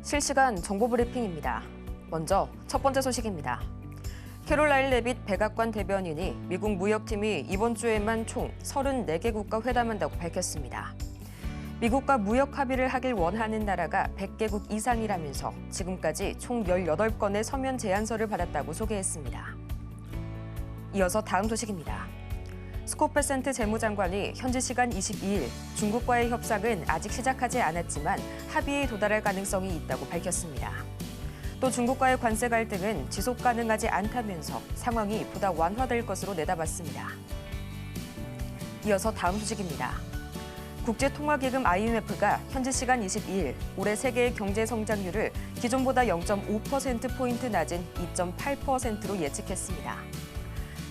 실시간 정보 브리핑입니다. 먼저 첫 번째 소식입니다. 캐롤라인 레빗 백악관 대변인이 미국 무역팀이 이번 주에만 총 34개국과 회담한다고 밝혔습니다. 미국과 무역 합의를 하길 원하는 나라가 100개국 이상이라면서 지금까지 총 18건의 서면 제안서를 받았다고 소개했습니다. 이어서 다음 소식입니다. 스콧 베센트 재무장관이 현지 시간 22일 중국과의 협상은 아직 시작하지 않았지만 합의에 도달할 가능성이 있다고 밝혔습니다. 또 중국과의 관세 갈등은 지속 가능하지 않다면서 상황이 보다 완화될 것으로 내다봤습니다. 이어서 다음 소식입니다. 국제통화기금 IMF가 현지 시간 22일 올해 세계의 경제 성장률을 기존보다 0.5%포인트 낮은 2.8%로 예측했습니다.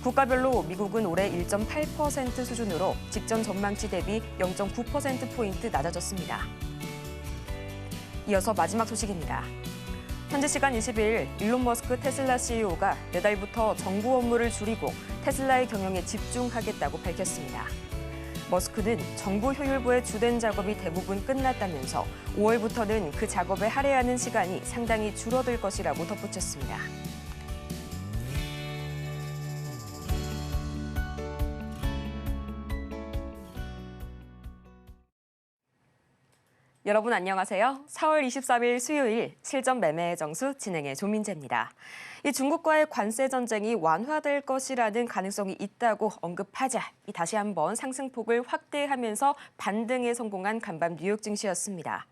국가별로 미국은 올해 1.8% 수준으로 직전 전망치 대비 0.9%포인트 낮아졌습니다. 이어서 마지막 소식입니다. 현지 시간 22일 일론 머스크 테슬라 CEO가 내달부터 정부 업무를 줄이고 테슬라의 경영에 집중하겠다고 밝혔습니다. 머스크는 정부 효율부의 주된 작업이 대부분 끝났다면서 5월부터는 그 작업에 할애하는 시간이 상당히 줄어들 것이라고 덧붙였습니다. 여러분 안녕하세요. 4월 23일 수요일 실전 매매의 정수 진행의 조민재입니다. 이 중국과의 관세 전쟁이 완화될 것이라는 가능성이 있다고 언급하자 다시 한번 상승폭을 확대하면서 반등에 성공한 간밤 뉴욕 증시였습니다.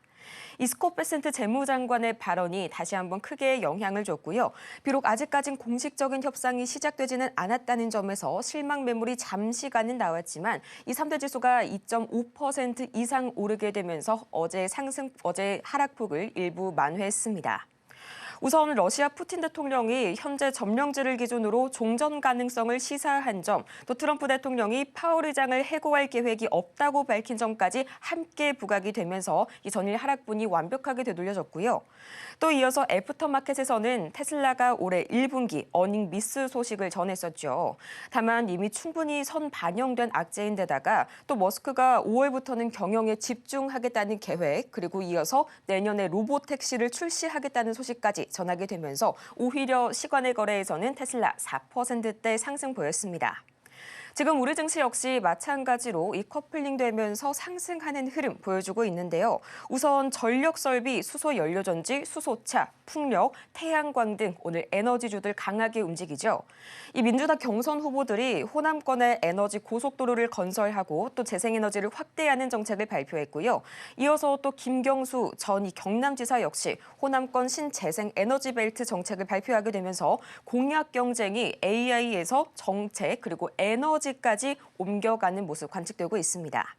이 스콧 베센트 재무장관의 발언이 다시 한번 크게 영향을 줬고요. 비록 아직까진 공식적인 협상이 시작되지는 않았다는 점에서 실망 매물이 잠시간은 나왔지만 이 3대 지수가 2.5% 이상 오르게 되면서 어제 하락폭을 일부 만회했습니다. 우선 러시아 푸틴 대통령이 현재 점령지를 기준으로 종전 가능성을 시사한 점, 또 트럼프 대통령이 파월 의장을 해고할 계획이 없다고 밝힌 점까지 함께 부각이 되면서 이 전일 하락분이 완벽하게 되돌려졌고요. 또 이어서 애프터마켓에서는 테슬라가 올해 1분기 어닝 미스 소식을 전했었죠. 다만 이미 충분히 선반영된 악재인데다가 또 머스크가 5월부터는 경영에 집중하겠다는 계획, 그리고 이어서 내년에 로보택시를 출시하겠다는 소식까지 전하게 되면서 오히려 시간의 거래에서는 테슬라 4%대 상승 보였습니다. 지금 우리 증시 역시 마찬가지로 이 커플링되면서 상승하는 흐름 보여주고 있는데요. 우선 전력 설비, 수소 연료전지, 수소차, 풍력, 태양광 등 오늘 에너지주들 강하게 움직이죠. 이 민주당 경선 후보들이 호남권에 에너지 고속도로를 건설하고 또 재생에너지를 확대하는 정책을 발표했고요. 이어서 또 김경수 전 경남지사 역시 호남권 신재생에너지 벨트 정책을 발표하게 되면서 공약 경쟁이 AI에서 정책 그리고 에너지까지 옮겨가는 모습 관측되고 있습니다.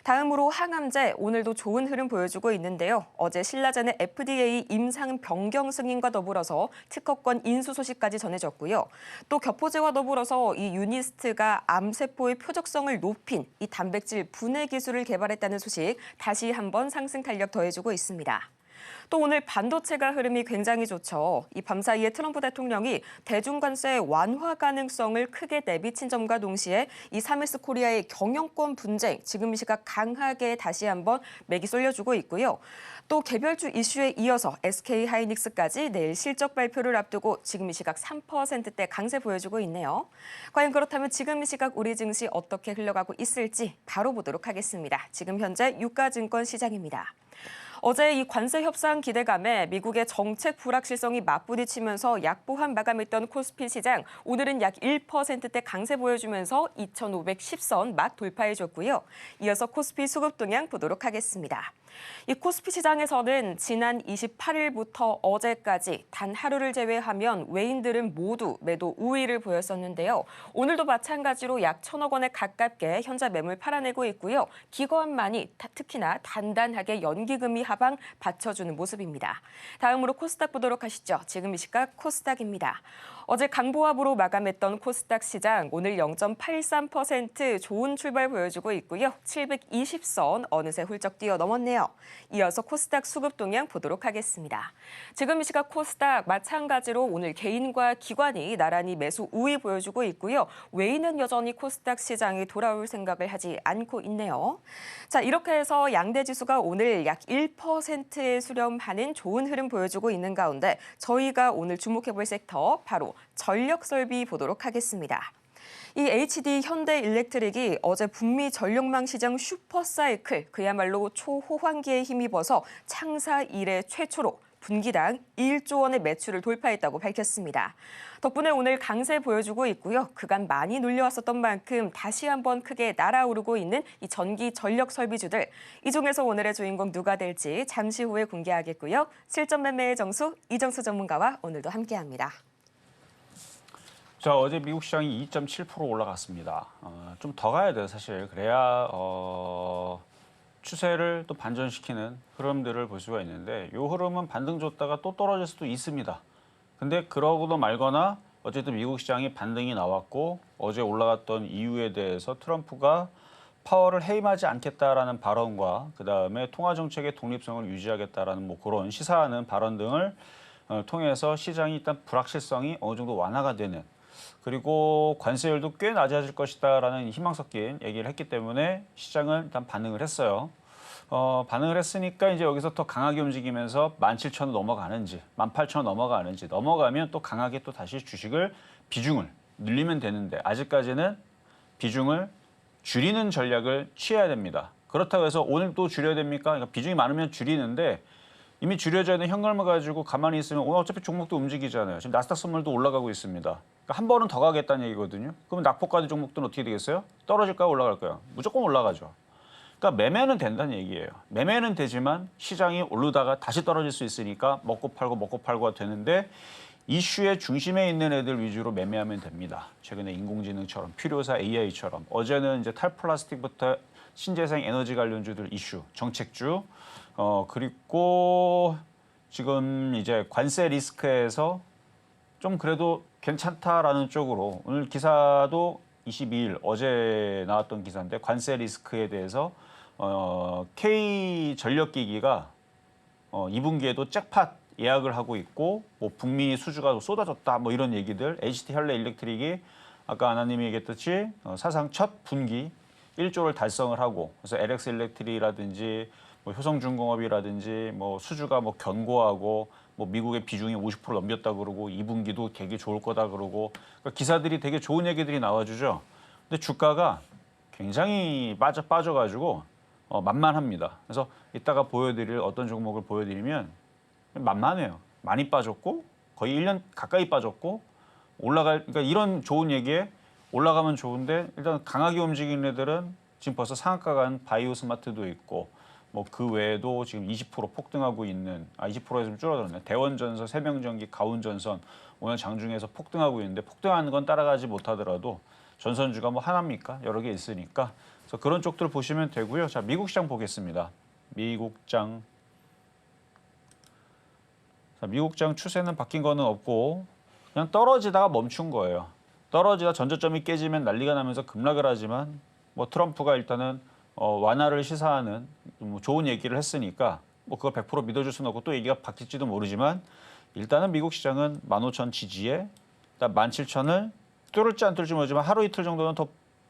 다음으로 항암제, 오늘도 좋은 흐름 보여주고 있는데요. 어제 신라젠의 FDA 임상 변경 승인과 더불어서 특허권 인수 소식까지 전해졌고요. 또 격포제와 더불어서 이 유니스트가 암세포의 표적성을 높인 이 단백질 분해 기술을 개발했다는 소식 다시 한번 상승 탄력 더해주고 있습니다. 또 오늘 반도체가 흐름이 굉장히 좋죠. 이 밤사이에 트럼프 대통령이 대중관세 완화 가능성을 크게 내비친 점과 동시에 이 사메스 코리아의 경영권 분쟁, 지금 이 시각 강하게 다시 한번 맥이 쏠려주고 있고요. 또 개별주 이슈에 이어서 SK 하이닉스까지 내일 실적 발표를 앞두고 지금 이 시각 3%대 강세 보여주고 있네요. 과연 그렇다면 지금 이 시각 우리 증시 어떻게 흘러가고 있을지 바로 보도록 하겠습니다. 지금 현재 유가증권 시장입니다. 어제 이 관세 협상 기대감에 미국의 정책 불확실성이 맞부딪히면서 약보합 마감했던 코스피 시장, 오늘은 약 1%대 강세 보여주면서 2,510선 막 돌파해줬고요. 이어서 코스피 수급 동향 보도록 하겠습니다. 이 코스피 시장에서는 지난 28일부터 어제까지 단 하루를 제외하면 외인들은 모두 매도 우위를 보였었는데요. 오늘도 마찬가지로 약 1,000억 원에 가깝게 현재 매물 팔아내고 있고요. 기관만이 특히나 단단하게 연기금이 하방 받쳐주는 모습입니다. 다음으로 코스닥 보도록 하시죠. 지금 이 시각 코스닥입니다. 어제 강보합으로 마감했던 코스닥 시장, 오늘 0.83% 좋은 출발 보여주고 있고요. 720선 어느새 훌쩍 뛰어넘었네요. 이어서 코스닥 수급 동향 보도록 하겠습니다. 지금 이 시각 코스닥 마찬가지로 오늘 개인과 기관이 나란히 매수 우위 보여주고 있고요. 외인은 여전히 코스닥 시장이 돌아올 생각을 하지 않고 있네요. 자, 이렇게 해서 양대 지수가 오늘 약 1% 1%에 수렴하는 좋은 흐름 보여주고 있는 가운데 저희가 오늘 주목해볼 섹터 바로 전력설비 보도록 하겠습니다. 이 HD 현대일렉트릭이 어제 북미 전력망 시장 슈퍼사이클 그야말로 초호황기에 힘입어서 창사 이래 최초로 분기당 1조 원의 매출을 돌파했다고 밝혔습니다. 덕분에 오늘 강세 보여주고 있고요. 그간 많이 눌려왔었던 만큼 다시 한번 크게 날아오르고 있는 이 전기 전력 설비주들. 이 중에서 오늘의 주인공 누가 될지 잠시 후에 공개하겠고요. 실전 매매의 정수 이정수 전문가와 오늘도 함께합니다. 자, 어제 미국 시장이 2.7% 올라갔습니다. 좀 더 가야 돼요, 사실. 그래야 추세를 또 반전시키는 흐름들을 볼 수가 있는데 이 흐름은 반등 줬다가 또 떨어질 수도 있습니다. 근데 그러고도 말거나 어쨌든 미국 시장이 반등이 나왔고 어제 올라갔던 이유에 대해서 트럼프가 파월을 해임하지 않겠다라는 발언과 그다음에 통화 정책의 독립성을 유지하겠다라는 뭐 그런 시사하는 발언 등을 통해서 시장이 일단 불확실성이 어느 정도 완화가 되는 그리고 관세율도 꽤 낮아질 것이다라는 희망 섞인 얘기를 했기 때문에 시장은 일단 반응을 했어요. 반응을 했으니까 이제 여기서 더 강하게 움직이면서 17,000원 넘어가는지 18,000원 넘어가는지 넘어가면 또 강하게 또 다시 주식을 비중을 늘리면 되는데 아직까지는 비중을 줄이는 전략을 취해야 됩니다. 그렇다고 해서 오늘 또 줄여야 됩니까? 그러니까 비중이 많으면 줄이는데 이미 줄여져 있는 현금을 가지고 가만히 있으면 오늘 어차피 종목도 움직이잖아요. 지금 나스닥 선물도 올라가고 있습니다. 그러니까 한 번은 더 가겠다는 얘기거든요. 그러면 낙폭과대 종목들은 어떻게 되겠어요? 떨어질까요? 올라갈까요? 무조건 올라가죠. 그러니까 매매는 된다는 얘기예요. 매매는 되지만 시장이 오르다가 다시 떨어질 수 있으니까 먹고 팔고가 되는데 이슈의 중심에 있는 애들 위주로 매매하면 됩니다. 최근에 인공지능처럼 필요사 AI처럼 어제는 이제 탈플라스틱부터 신재생 에너지 관련주들 이슈, 정책주 그리고 지금 이제 관세 리스크에서 좀 그래도 괜찮다라는 쪽으로 오늘 기사도 22일 어제 나왔던 기사인데 관세 리스크에 대해서 K 전력기기가 2분기에도 잭팟 예약을 하고 있고 뭐 북미 수주가 쏟아졌다 뭐 이런 얘기들 HD 현대일렉트릭이 아까 아나님이 얘기했듯이 사상 첫 분기 1조를 달성을 하고 그래서 LX 일렉트릭이라든지 뭐 효성중공업이라든지 뭐 수주가 뭐 견고하고 뭐 미국의 비중이 50% 넘겼다 그러고 2분기도 되게 좋을 거다 그러고 그러니까 기사들이 되게 좋은 얘기들이 나와주죠. 근데 주가가 굉장히 빠져가지고 만만합니다. 그래서 이따가 보여드릴 어떤 종목을 보여드리면 만만해요. 많이 빠졌고 거의 1년 가까이 빠졌고 그러니까 이런 좋은 얘기에 올라가면 좋은데 일단 강하게 움직이는 애들은 지금 벌써 상한가 간 바이오 스마트도 있고 뭐 그 외에도 지금 20% 폭등하고 있는 20%에서 좀 줄어들었네. 대원전선, 세명전기, 가운전선 오늘 장중에서 폭등하고 있는데 폭등하는 건 따라가지 못하더라도 전선주가 뭐 하나입니까? 여러 개 있으니까. 그래서 그런 쪽들 보시면 되고요. 자, 미국 시장 보겠습니다. 미국장. 자, 미국장 추세는 바뀐 거는 없고 그냥 떨어지다가 멈춘 거예요. 떨어지다 전저점이 깨지면 난리가 나면서 급락을 하지만 뭐 트럼프가 일단은 완화를 시사하는 뭐 좋은 얘기를 했으니까 뭐 그걸 100% 믿어줄 수는 없고 또 얘기가 바뀔지도 모르지만 일단은 미국 시장은 15,000 지지에 17,000을 뚫을지 안 뚫을지 모르지만 하루 이틀 정도는 더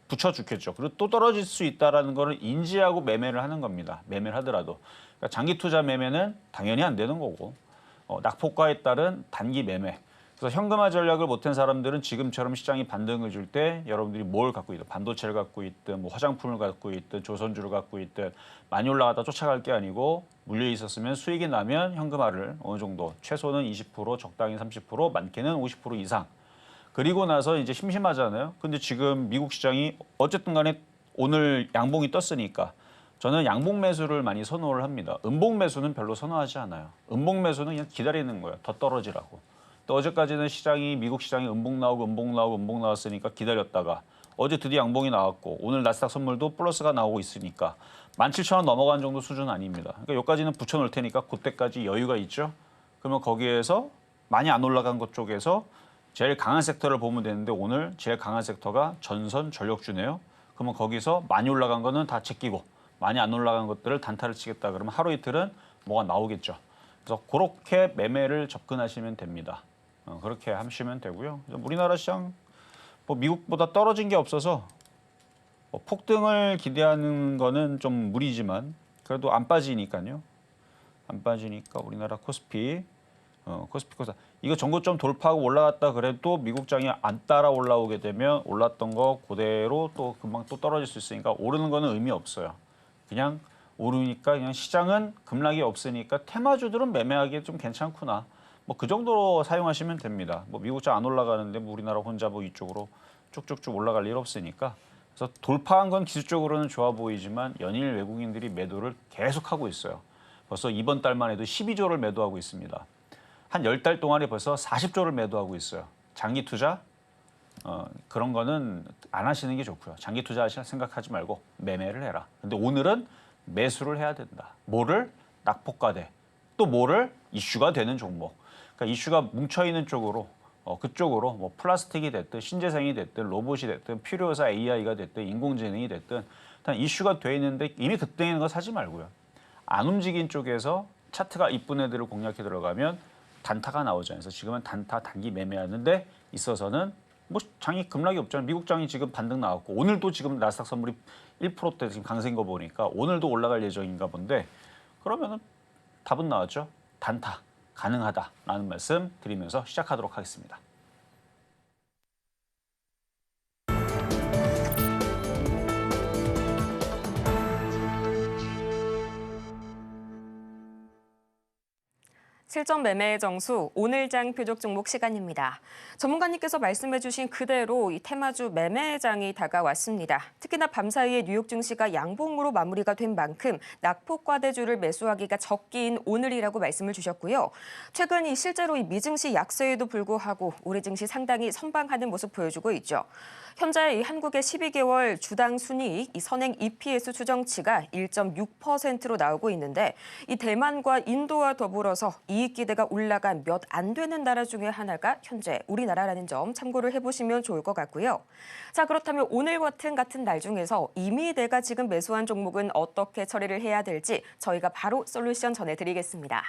붙여주겠죠. 그리고 또 떨어질 수 있다는 거를 인지하고 매매를 하는 겁니다. 매매를 하더라도. 그러니까 장기 투자 매매는 당연히 안 되는 거고 낙폭과에 따른 단기 매매. 그래서 현금화 전략을 못한 사람들은 지금처럼 시장이 반등을 줄 때 여러분들이 뭘 갖고 있든 반도체를 갖고 있든 뭐 화장품을 갖고 있든 조선주를 갖고 있든 많이 올라가다 쫓아갈 게 아니고 물려 있었으면 수익이 나면 현금화를 어느 정도 최소는 20% 적당히 30% 많게는 50% 이상 그리고 나서 이제 심심하잖아요. 근데 지금 미국 시장이 어쨌든 간에 오늘 양봉이 떴으니까 저는 양봉 매수를 많이 선호를 합니다. 음봉 매수는 별로 선호하지 않아요. 음봉 매수는 그냥 기다리는 거예요. 더 떨어지라고. 또 어제까지는 미국 시장이 음봉 나왔으니까 기다렸다가 어제 드디어 양봉이 나왔고 오늘 나스닥 선물도 플러스가 나오고 있으니까 17,000원 넘어간 정도 수준은 아닙니다. 그러니까 여기까지는 붙여놓을 테니까 그때까지 여유가 있죠. 그러면 거기에서 많이 안 올라간 것 쪽에서 제일 강한 섹터를 보면 되는데 오늘 제일 강한 섹터가 전선 전력주네요. 그러면 거기서 많이 올라간 거는 다 제끼고 많이 안 올라간 것들을 단타를 치겠다 그러면 하루 이틀은 뭐가 나오겠죠. 그래서 그렇게 매매를 접근하시면 됩니다. 그렇게 하시면 되고요. 우리나라 시장 뭐 미국보다 떨어진 게 없어서 뭐 폭등을 기대하는 거는 좀 무리지만 그래도 안 빠지니까요. 안 빠지니까 우리나라 코스피 코스피 코스닥 이거 전고점 돌파하고 올라갔다 그래도 미국장이 안 따라 올라오게 되면 올랐던 거 그대로 또 금방 또 떨어질 수 있으니까 오르는 거는 의미 없어요. 그냥 오르니까 그냥 시장은 급락이 없으니까 테마주들은 매매하기 좀 괜찮구나. 뭐 그 정도로 사용하시면 됩니다. 뭐 미국장 안 올라가는데 뭐 우리나라 혼자 뭐 이쪽으로 쭉쭉쭉 올라갈 일 없으니까. 그래서 돌파한 건 기술적으로는 좋아 보이지만 연일 외국인들이 매도를 계속하고 있어요. 벌써 이번 달만 해도 12조를 매도하고 있습니다. 한 10달 동안에 벌써 40조를 매도하고 있어요. 장기 투자 그런 거는 안 하시는 게 좋고요. 장기 투자 하실 생각하지 말고 매매를 해라. 근데 오늘은 매수를 해야 된다. 뭐를? 낙폭과대. 또 뭐를? 이슈가 되는 종목. 그러니까 이슈가 뭉쳐있는 쪽으로 그쪽으로 뭐 플라스틱이 됐든 신재생이 됐든 로봇이 됐든 필요사 AI가 됐든 인공지능이 됐든 일단 이슈가 돼 있는데 이미 그때 있는 거 사지 말고요. 안 움직인 쪽에서 차트가 이쁜 애들을 공략해 들어가면 단타가 나오잖아요. 그래서 지금은 단타 단기 매매하는데 있어서는 뭐 장이 급락이 없잖아요. 미국 장이 지금 반등 나왔고 오늘도 지금 나스닥 선물이 1%대 지금 강세인 거 보니까 오늘도 올라갈 예정인가 본데 그러면은 답은 나왔죠. 단타 가능하다라는 말씀 드리면서 시작하도록 하겠습니다. 실전 매매의 정수 오늘장 표적 종목 시간입니다. 전문가님께서 말씀해주신 그대로 이 테마주 매매장이 다가왔습니다. 특히나 밤사이에 뉴욕 증시가 양봉으로 마무리가 된 만큼 낙폭과대주를 매수하기가 적기인 오늘이라고 말씀을 주셨고요. 최근 이 실제로 이 미증시 약세에도 불구하고 우리 증시 상당히 선방하는 모습 보여주고 있죠. 현재 이 한국의 12개월 주당 순이익, 이 선행 EPS 추정치가 1.6%로 나오고 있는데 이 대만과 인도와 더불어서 이익 기대가 올라간 몇 안 되는 나라 중에 하나가 현재 우리나라라는 점 참고를 해보시면 좋을 것 같고요. 자, 그렇다면 오늘 같은 날 중에서 이미 내가 지금 매수한 종목은 어떻게 처리를 해야 될지 저희가 바로 솔루션 전해드리겠습니다.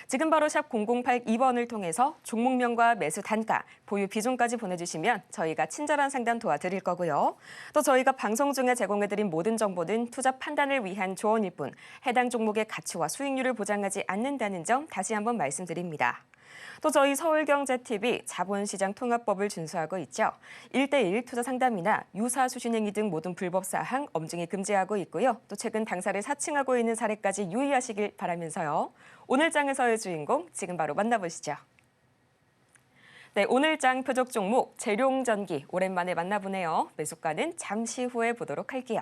지금 바로 샵 0082번을 통해서 종목명과 매수 단가, 보유 비중까지 보내주시면 저희가 친절한 상담 도와드릴 거고요. 또 저희가 방송 중에 제공해드린 모든 정보는 투자 판단을 위한 조언일 뿐 해당 종목의 가치와 수익률을 보장하지 않는다는 점 다시 한번 말씀드립니다. 또 저희 서울경제TV 자본시장 통합법을 준수하고 있죠. 1:1 투자 상담이나 유사 수신행위 등 모든 불법 사항 엄중히 금지하고 있고요. 또 최근 당사를 사칭하고 있는 사례까지 유의하시길 바라면서요. 오늘 장에서의 주인공 지금 바로 만나보시죠. 네, 오늘 장 표적 종목 재룡전기 오랜만에 만나보네요. 매수가는 잠시 후에 보도록 할게요.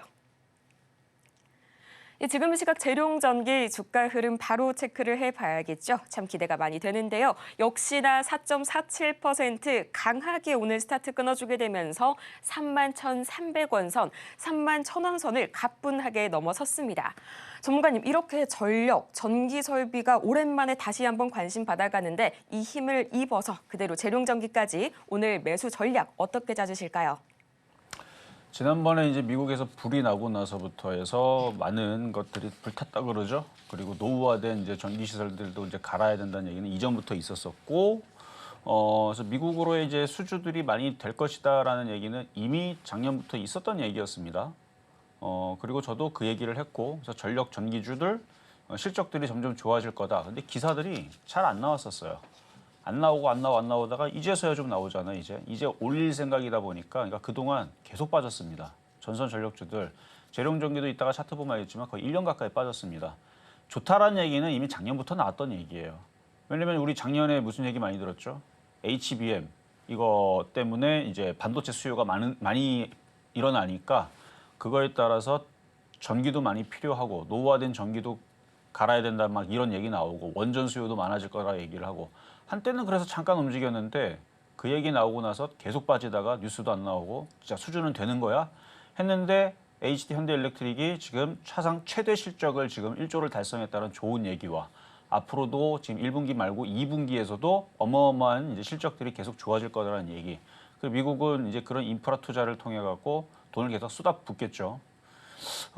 지금 이 시각 재룡전기 주가 흐름 바로 체크를 해봐야겠죠. 참 기대가 많이 되는데요. 역시나 4.47% 강하게 오늘 스타트 끊어주게 되면서 31,300원 선, 31,000원 선을 가뿐하게 넘어섰습니다. 전문가님, 이렇게 전력, 전기 설비가 오랜만에 다시 한번 관심 받아가는데 이 힘을 입어서 그대로 재룡전기까지 오늘 매수 전략 어떻게 짜주실까요? 지난번에 이제 미국에서 불이 나고 나서부터 해서 많은 것들이 불탔다 그러죠. 그리고 노후화된 이제 전기 시설들도 이제 갈아야 된다는 얘기는 이전부터 있었었고, 그래서 미국으로의 이제 수주들이 많이 될 것이다라는 얘기는 이미 작년부터 있었던 얘기였습니다. 그리고 저도 그 얘기를 했고, 그래서 전력 전기주들 실적들이 점점 좋아질 거다. 근데 기사들이 잘 안 나왔었어요. 안 나오다가 이제서야 좀 나오잖아요. 이제 올릴 생각이다 보니까 그러니까 그동안 계속 빠졌습니다. 전선 전력주들 재룡전기도 이따가 차트 보면 알겠지만 거의 1년 가까이 빠졌습니다. 좋다라는 얘기는 이미 작년부터 나왔던 얘기예요. 왜냐면 우리 작년에 무슨 얘기 많이 들었죠? HBM 이거 때문에 이제 반도체 수요가 많이 일어나니까 그거에 따라서 전기도 많이 필요하고 노후화된 전기도 갈아야 된다 막 이런 얘기 나오고 원전 수요도 많아질 거라 얘기를 하고 한때는 그래서 잠깐 움직였는데 그 얘기 나오고 나서 계속 빠지다가 뉴스도 안 나오고 진짜 수준은 되는 거야 했는데 HD 현대일렉트릭이 지금 사상 최대 실적을 지금 1조를 달성했다는 좋은 얘기와 앞으로도 지금 1분기 말고 2분기에서도 어마어마한 이제 실적들이 계속 좋아질 거라는 얘기. 그리고 미국은 이제 그런 인프라 투자를 통해 갖고 돈을 계속 쏟아붓겠죠.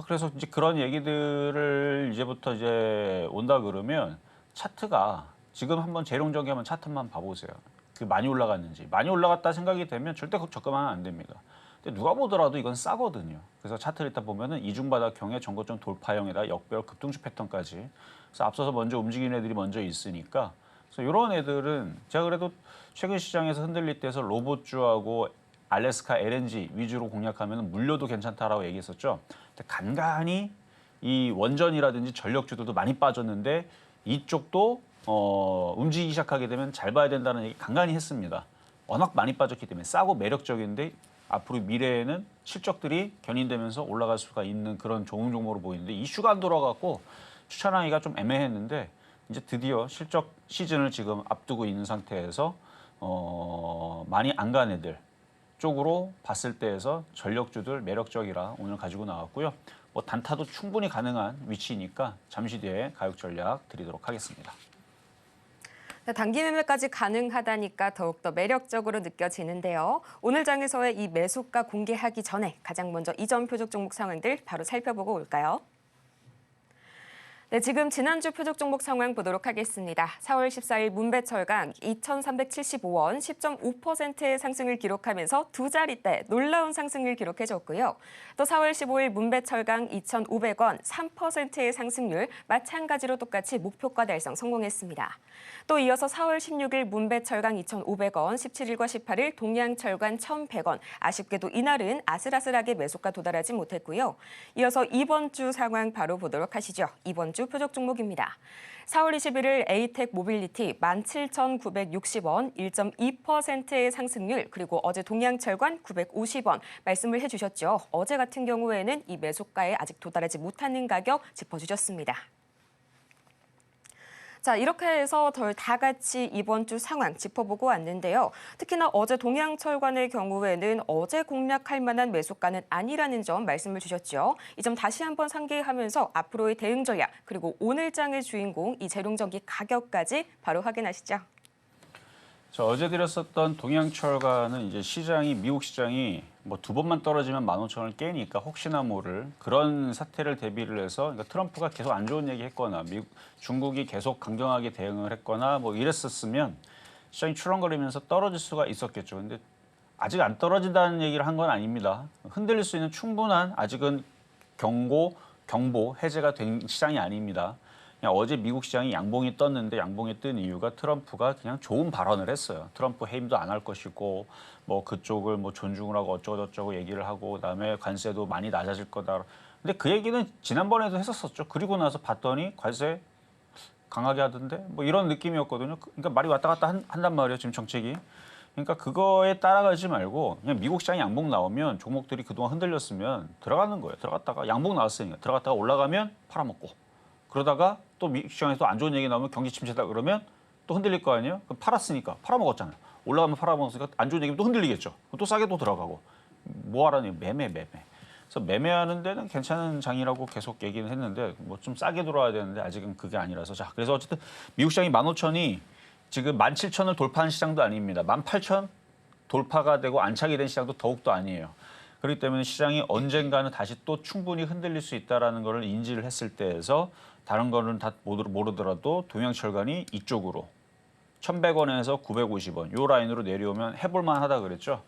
그래서 이제 그런 얘기들을 이제부터 이제 온다 그러면 차트가 지금 한번 재룡전기 한번 차트만 봐보세요. 그 많이 올라갔는지. 많이 올라갔다 생각이 되면 절대 접근하면 안 됩니다. 근데 누가 보더라도 이건 싸거든요. 그래서 차트를 딱 보면은 이중바닥형의 전고점 돌파형에다 역별 급등주 패턴까지. 그래서 앞서서 먼저 움직이는 애들이 먼저 있으니까. 그래서 이런 애들은 제가 그래도 최근 시장에서 흔들릴 때에서 로봇주하고 알래스카 LNG 위주로 공략하면 물려도 괜찮다라고 얘기했었죠. 근데 간간히 이 원전이라든지 전력주들도 많이 빠졌는데 이쪽도 움직이기 시작하게 되면 잘 봐야 된다는 얘기 간간히 했습니다. 워낙 많이 빠졌기 때문에 싸고 매력적인데 앞으로 미래에는 실적들이 견인되면서 올라갈 수가 있는 그런 좋은 종목으로 보이는데 이슈가 안 돌아갔고 추천하기가 좀 애매했는데 이제 드디어 실적 시즌을 지금 앞두고 있는 상태에서 많이 안 간 애들 쪽으로 봤을 때에서 전력주들 매력적이라 오늘 가지고 나왔고요. 뭐 단타도 충분히 가능한 위치이니까 잠시 뒤에 가격 전략 드리도록 하겠습니다. 단기 매매까지 가능하다니까 더욱더 매력적으로 느껴지는데요. 오늘 장에서의 이 매수가 공개하기 전에 가장 먼저 이전 표적 종목 상황들 바로 살펴보고 올까요? 네, 지금 지난주 표적 종목 상황 보도록 하겠습니다. 4월 14일 문배철강 2,375원 10.5%의 상승을 기록하면서 두 자릿대 놀라운 상승을 기록해줬고요. 또 4월 15일 문배철강 2,500원 3%의 상승률 마찬가지로 똑같이 목표가 달성 성공했습니다. 또 이어서 4월 16일 문배철강 2,500원 17일과 18일 동양철강 1,100원 아쉽게도 이날은 아슬아슬하게 매수가 도달하지 못했고요. 이어서 이번 주 상황 바로 보도록 하시죠. 이번 주 표적 종목입니다. 4월 21일 에이텍 모빌리티 17,960원 1.2%의 상승률 그리고 어제 동양철관 950원 말씀을 해주셨죠. 어제 같은 경우에는 이 매수가에 아직 도달하지 못하는 가격 짚어주셨습니다. 자, 이렇게 해서 다 같이 이번 주 상황 짚어보고 왔는데요. 특히나 어제 동양철관의 경우에는 어제 공략할 만한 매수가는 아니라는 점 말씀을 주셨죠. 이 점 다시 한번 상기하면서 앞으로의 대응 전략 그리고 오늘 장의 주인공 이 재룡전기 가격까지 바로 확인하시죠. 자, 어제 드렸었던 동양철과는 이제 시장이 미국 시장이 뭐 두 번만 떨어지면 15,000원을 깨니까 혹시나 모를 그런 사태를 대비를 해서 그러니까 트럼프가 계속 안 좋은 얘기 했거나 중국이 계속 강경하게 대응을 했거나 뭐 이랬었으면 시장이 출렁거리면서 떨어질 수가 있었겠죠. 근데 아직 안 떨어진다는 얘기를 한 건 아닙니다. 흔들릴 수 있는 충분한 아직은 경보 해제가 된 시장이 아닙니다. 그냥 어제 미국 시장이 양봉이 떴는데 양봉이 뜬 이유가 트럼프가 그냥 좋은 발언을 했어요. 트럼프 해임도 안 할 것이고 뭐 그쪽을 뭐 존중을 하고 어쩌고저쩌고 얘기를 하고 그다음에 관세도 많이 낮아질 거다. 근데 그 얘기는 지난번에도 했었었죠. 그리고 나서 봤더니 관세 강하게 하던데 뭐 이런 느낌이었거든요. 그러니까 말이 왔다 갔다 한단 말이에요. 지금 정책이. 그러니까 그거에 따라가지 말고 그냥 미국 시장이 양봉 나오면 종목들이 그동안 흔들렸으면 들어가는 거예요. 들어갔다가 양봉 나왔으니까 들어갔다가 올라가면 팔아먹고 그러다가 또 미국 시장에서 안 좋은 얘기 나오면 경기 침체다 그러면 또 흔들릴 거 아니에요? 그럼 팔았으니까 팔아먹었잖아요. 올라가면 팔아먹었으니까 안 좋은 얘기면 또 흔들리겠죠. 또 싸게 또 들어가고 뭐 하라니 매매. 그래서 매매하는 데는 괜찮은 장이라고 계속 얘기는 했는데 뭐 좀 싸게 들어와야 되는데 아직은 그게 아니라서 자 그래서 어쨌든 미국 시장이 15,000이 지금 17,000을 돌파한 시장도 아닙니다. 18,000 돌파가 되고 안착이 된 시장도 더욱더 아니에요. 그렇기 때문에 시장이 언젠가는 다시 또 충분히 흔들릴 수 있다는 것을 인지를 했을 때에서 다른 거는 다 모르더라도 동양철관이 이쪽으로 1,100원에서 950원 요 라인으로 내려오면 해볼만 하다 그랬죠.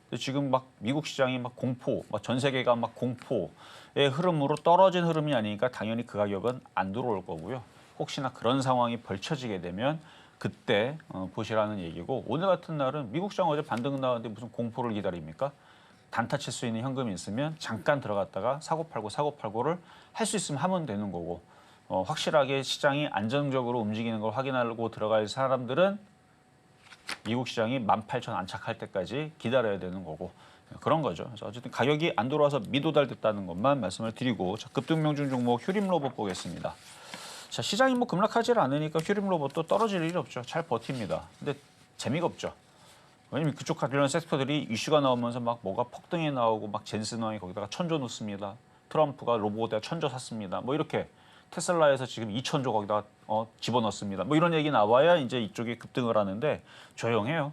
근데 지금 막 미국 시장이 막 공포, 막 전 세계가 막 공포의 흐름으로 떨어진 흐름이 아니니까 당연히 그 가격은 안 들어올 거고요. 혹시나 그런 상황이 벌쳐지게 되면 그때 보시라는 얘기고 오늘 같은 날은 미국 시장 어제 반등 나왔는데 무슨 공포를 기다립니까? 단타 칠 수 있는 현금이 있으면 잠깐 들어갔다가 사고팔고를 할 수 있으면 하면 되는 거고 확실하게 시장이 안정적으로 움직이는 걸 확인하고 들어갈 사람들은 미국 시장이 18,000 안착할 때까지 기다려야 되는 거고 그런 거죠. 그래서 어쨌든 가격이 안 돌아와서 미도달됐다는 것만 말씀을 드리고 자, 급등명중 종목 휴림로봇 보겠습니다. 자, 시장이 뭐 급락하지 않으니까 휴림로봇도 떨어질 일이 없죠. 잘 버팁니다. 근데 재미가 없죠. 왜냐면 그쪽 관련 섹터들이 이슈가 나오면서 막 뭐가 폭등이 나오고 막 젠슨왕이 거기다가 천조 넣습니다. 트럼프가 로봇에 천조 샀습니다. 뭐 이렇게 테슬라에서 지금 2천조 거기다가 집어넣습니다. 뭐 이런 얘기 나와야 이제 이쪽이 급등을 하는데 조용해요.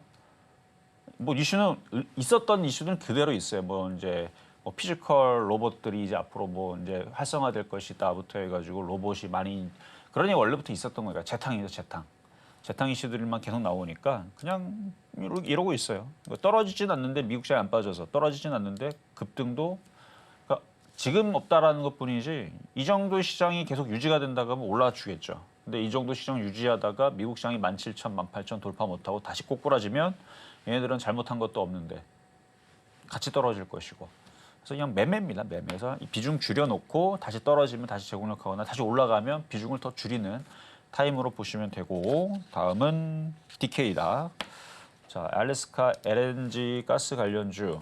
뭐 이슈는 있었던 이슈는 그대로 있어요. 뭐 이제 뭐 피지컬 로봇들이 이제 앞으로 뭐 이제 활성화될 것이다부터 해가지고 로봇이 많이 그러니 원래부터 있었던 거니까 재탕이죠 재탕. 재탕 이슈들만 계속 나오니까 그냥 이러고 있어요. 떨어지진 않는데 미국 시장이 안 빠져서 떨어지진 않는데 급등도 그러니까 지금 없다라는 것뿐이지 이 정도 시장이 계속 유지가 된다고 하면 올라주겠죠. 근데 이 정도 시장 유지하다가 미국 시장이 17,000, 18,000 돌파 못하고 다시 꼬꾸라지면 얘네들은 잘못한 것도 없는데 같이 떨어질 것이고. 그래서 그냥 매매입니다. 매매에서 비중 줄여놓고 다시 떨어지면 다시 재공략하거나 다시 올라가면 비중을 더 줄이는 타임으로 보시면 되고 다음은 DK다. 자, 알래스카 LNG 가스 관련주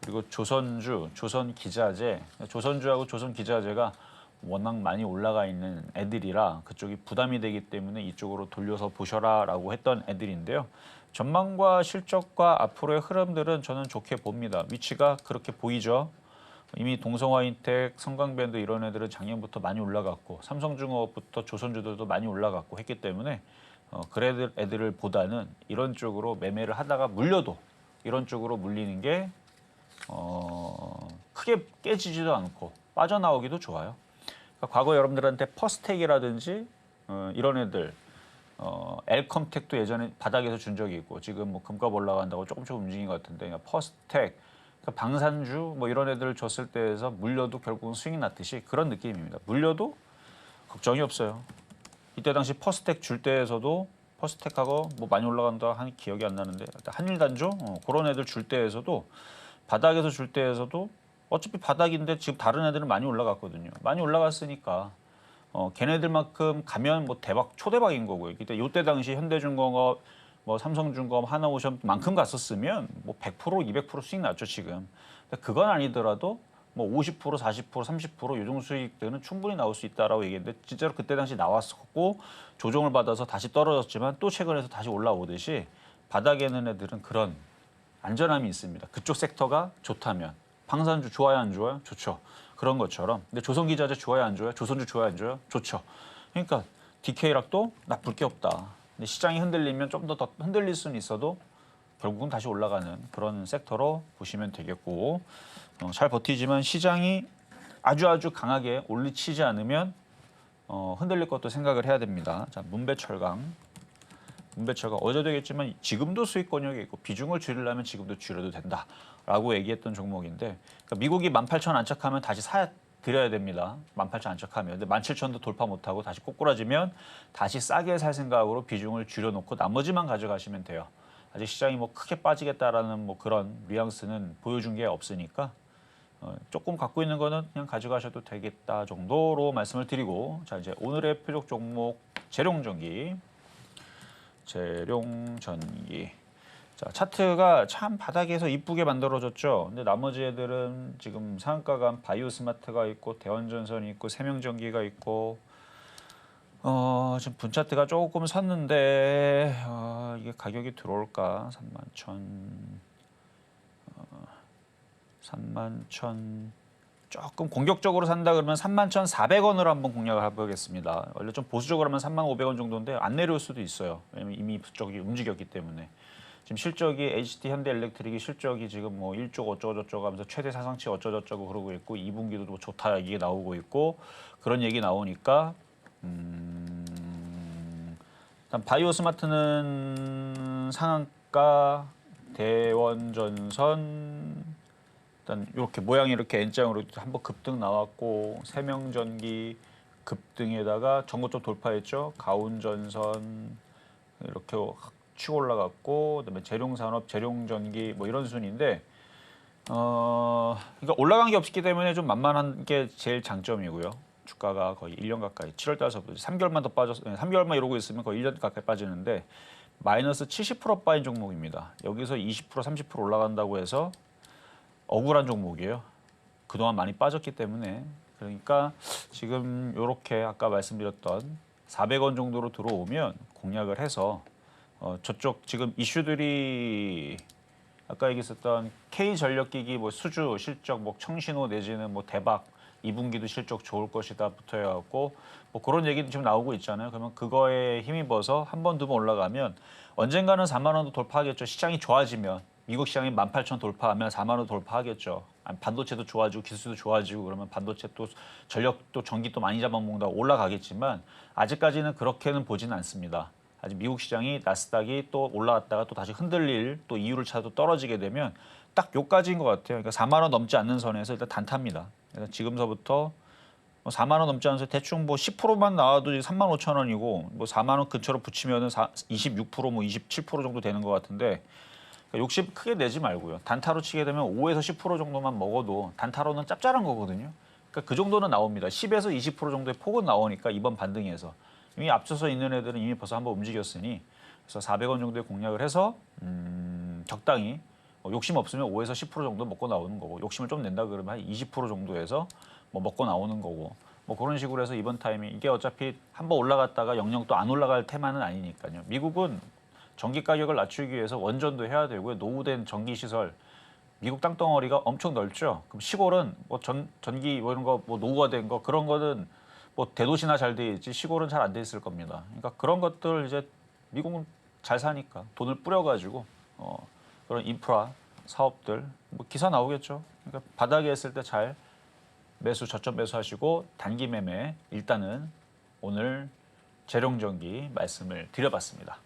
그리고 조선주, 조선기자재. 조선주하고 조선기자재가 워낙 많이 올라가 있는 애들이라 그쪽이 부담이 되기 때문에 이쪽으로 돌려서 보셔라라고 했던 애들인데요. 전망과 실적과 앞으로의 흐름들은 저는 좋게 봅니다. 위치가 그렇게 보이죠. 이미 동성화인텍, 성강밴드 이런 애들은 작년부터 많이 올라갔고 삼성중공업부터 조선주들도 많이 올라갔고 했기 때문에 그런 애들을 보다는 이런 쪽으로 매매를 하다가 물려도 이런 쪽으로 물리는 게 크게 깨지지도 않고 빠져나오기도 좋아요. 그러니까 과거 여러분들한테 퍼스텍이라든지 이런 애들 엘컴텍도 예전에 바닥에서 준 적이 있고 지금 뭐 금값 올라간다고 조금씩 움직인 것 같은데 그러니까 퍼스텍, 그러니까 방산주 뭐 이런 애들을 줬을 때에서 물려도 결국은 스윙이 났듯이 그런 느낌입니다. 물려도 걱정이 없어요. 이때 당시 퍼스텍 줄 때에서도 퍼스텍하고 뭐 많이 올라간다 한 기억이 안 나는데 한일단조 그런 애들 줄 때에서도 바닥에서 줄 때에서도 어차피 바닥인데 지금 다른 애들은 많이 올라갔거든요. 많이 올라갔으니까 걔네들만큼 가면 뭐 대박 초대박인 거고요. 이때 당시 현대중공업, 뭐 삼성중공업, 하나오션만큼 갔었으면 뭐 100%, 200% 수익 났죠 지금. 근데 그건 아니더라도 뭐 50%, 40%, 30% 요정 수익들은 충분히 나올 수 있다라고 얘기했는데 진짜로 그때 당시 나왔었고 조정을 받아서 다시 떨어졌지만 또 최근에서 다시 올라오듯이 바닥에 있는 애들은 그런 안전함이 있습니다. 그쪽 섹터가 좋다면 방산주 좋아요 안 좋아요? 좋죠. 그런 것처럼. 근데 조선기자재 좋아요 안 좋아요? 조선주 좋아요 안 좋아요? 좋죠. 그러니까 DK락도 나쁠 게 없다. 근데 시장이 흔들리면 좀 더 흔들릴 수는 있어도 결국은 다시 올라가는 그런 섹터로 보시면 되겠고 잘 버티지만 시장이 아주 강하게 올리치지 않으면 흔들릴 것도 생각을 해야 됩니다. 자, 문배철강. 문배철강 어제도 얘기했지만 지금도 수익 권역이 있고 비중을 줄이려면 지금도 줄여도 된다라고 얘기했던 종목인데 그러니까 미국이 18,000 안착하면 다시 사 드려야 됩니다. 18,000 안착하면. 근데 17,000도 돌파 못하고 다시 꼬꾸라지면 다시 싸게 살 생각으로 비중을 줄여놓고 나머지만 가져가시면 돼요. 아직 시장이 뭐 크게 빠지겠다라는 뭐 그런 뉘앙스는 보여준 게 없으니까 조금 갖고 있는 거는 그냥 가져가셔도 되겠다 정도로 말씀을 드리고 자 이제 오늘의 표적 종목 재룡전기. 자, 차트가 참 바닥에서 이쁘게 만들어졌죠. 근데 나머지 애들은 지금 상한가가 바이오스마트가 있고 대원전선이 있고 세명전기가 있고 지금 분차트가 조금 섰는데 이게 가격이 들어올까? 31,000 조금 공격적으로 산다 그러면 31,400원으로 한번 공략을 해보겠습니다. 원래 좀 보수적으로 하면 31,500원 정도인데 안 내려올 수도 있어요. 왜냐면 이미 부쩍이 움직였기 때문에. 지금 실적이 HT 현대엘렉트릭이 실적이 지금 뭐 1조 어쩌고저쩌고 하면서 최대 사상치 어쩌고저쩌고 그러고 있고 2분기도 뭐 좋다 이게 나오고 있고 그런 얘기 나오니까 일단 바이오스마트는 상한가 대원전선 일단 이렇게 모양이 이렇게 N자형으로 한번 급등 나왔고 세명전기 급등에다가 전고점 돌파했죠. 가운전선 이렇게 치고 올라갔고 그다음에 재룡산업, 재룡전기 뭐 이런 순인데 그러니까 올라간 게 없기 때문에 좀 만만한 게 제일 장점이고요. 주가가 거의 1년 가까이 7월 달서부터 3개월만 더 빠졌 3개월만 이러고 있으면 거의 1년 가까이 빠지는데 마이너스 70% 빠진 종목입니다. 여기서 20% 30% 올라간다고 해서 억울한 종목이에요. 그동안 많이 빠졌기 때문에 그러니까 지금 이렇게 아까 말씀드렸던 400원 정도로 들어오면 공략을 해서 저쪽 지금 이슈들이 아까 얘기했었던 K전력기기 뭐 수주 실적 뭐 청신호 내지는 뭐 대박 2분기도 실적 좋을 것이다 붙어 해갖고 뭐 그런 얘기도 지금 나오고 있잖아요. 그러면 그거에 힘입어서 한 번 두 번 올라가면 언젠가는 4만 원도 돌파하겠죠. 시장이 좋아지면 미국 시장이 18,000 돌파하면 4만 원 돌파하겠죠. 반도체도 좋아지고 기술도 좋아지고 그러면 반도체 또 전력 또 전기 또 많이 잡아먹는다고 올라가겠지만 아직까지는 그렇게는 보지는 않습니다. 아직 미국 시장이 나스닥이 또 올라왔다가 또 다시 흔들릴 또 이유를 찾아 떨어지게 되면 딱 요까지인 것 같아요. 그러니까 4만 원 넘지 않는 선에서 일단 단타입니다. 그래서 지금서부터 4만 원 넘지 않은 선 대충 뭐 10%만 나와도 3만 5천 원이고 뭐 4만 원 근처로 붙이면은 26%뭐 27% 정도 되는 것 같은데 그러니까 욕심 크게 내지 말고요. 단타로 치게 되면 5에서 10% 정도만 먹어도 단타로는 짭짤한 거거든요. 그러니까 그 정도는 나옵니다. 10에서 20% 정도의 폭은 나오니까 이번 반등에서 이미 앞서서 있는 애들은 이미 벌써 한번 움직였으니 그래서 400원 정도의 공략을 해서 적당히 욕심 없으면 5에서 10% 정도 먹고 나오는 거고 욕심을 좀 낸다 그러면 한 20% 정도에서 뭐 먹고 나오는 거고 뭐 그런 식으로 해서 이번 타임이 이게 어차피 한번 올라갔다가 영영 또 안 올라갈 테마는 아니니까요. 미국은 전기 가격을 낮추기 위해서 원전도 해야 되고요. 노후된 전기 시설 미국 땅덩어리가 엄청 넓죠. 그럼 시골은 뭐 전기 뭐 이런 거 뭐 노후가 된 거 그런 거는 뭐 대도시나 잘 돼 있지 시골은 잘 안 돼 있을 겁니다. 그러니까 그런 것들 이제 미국은 잘 사니까 돈을 뿌려가지고 그런 인프라 사업들 뭐 기사 나오겠죠. 그러니까 바닥에 있을 때 잘 매수 저점 매수하시고 단기 매매 일단은 오늘 재룡전기 말씀을 드려봤습니다.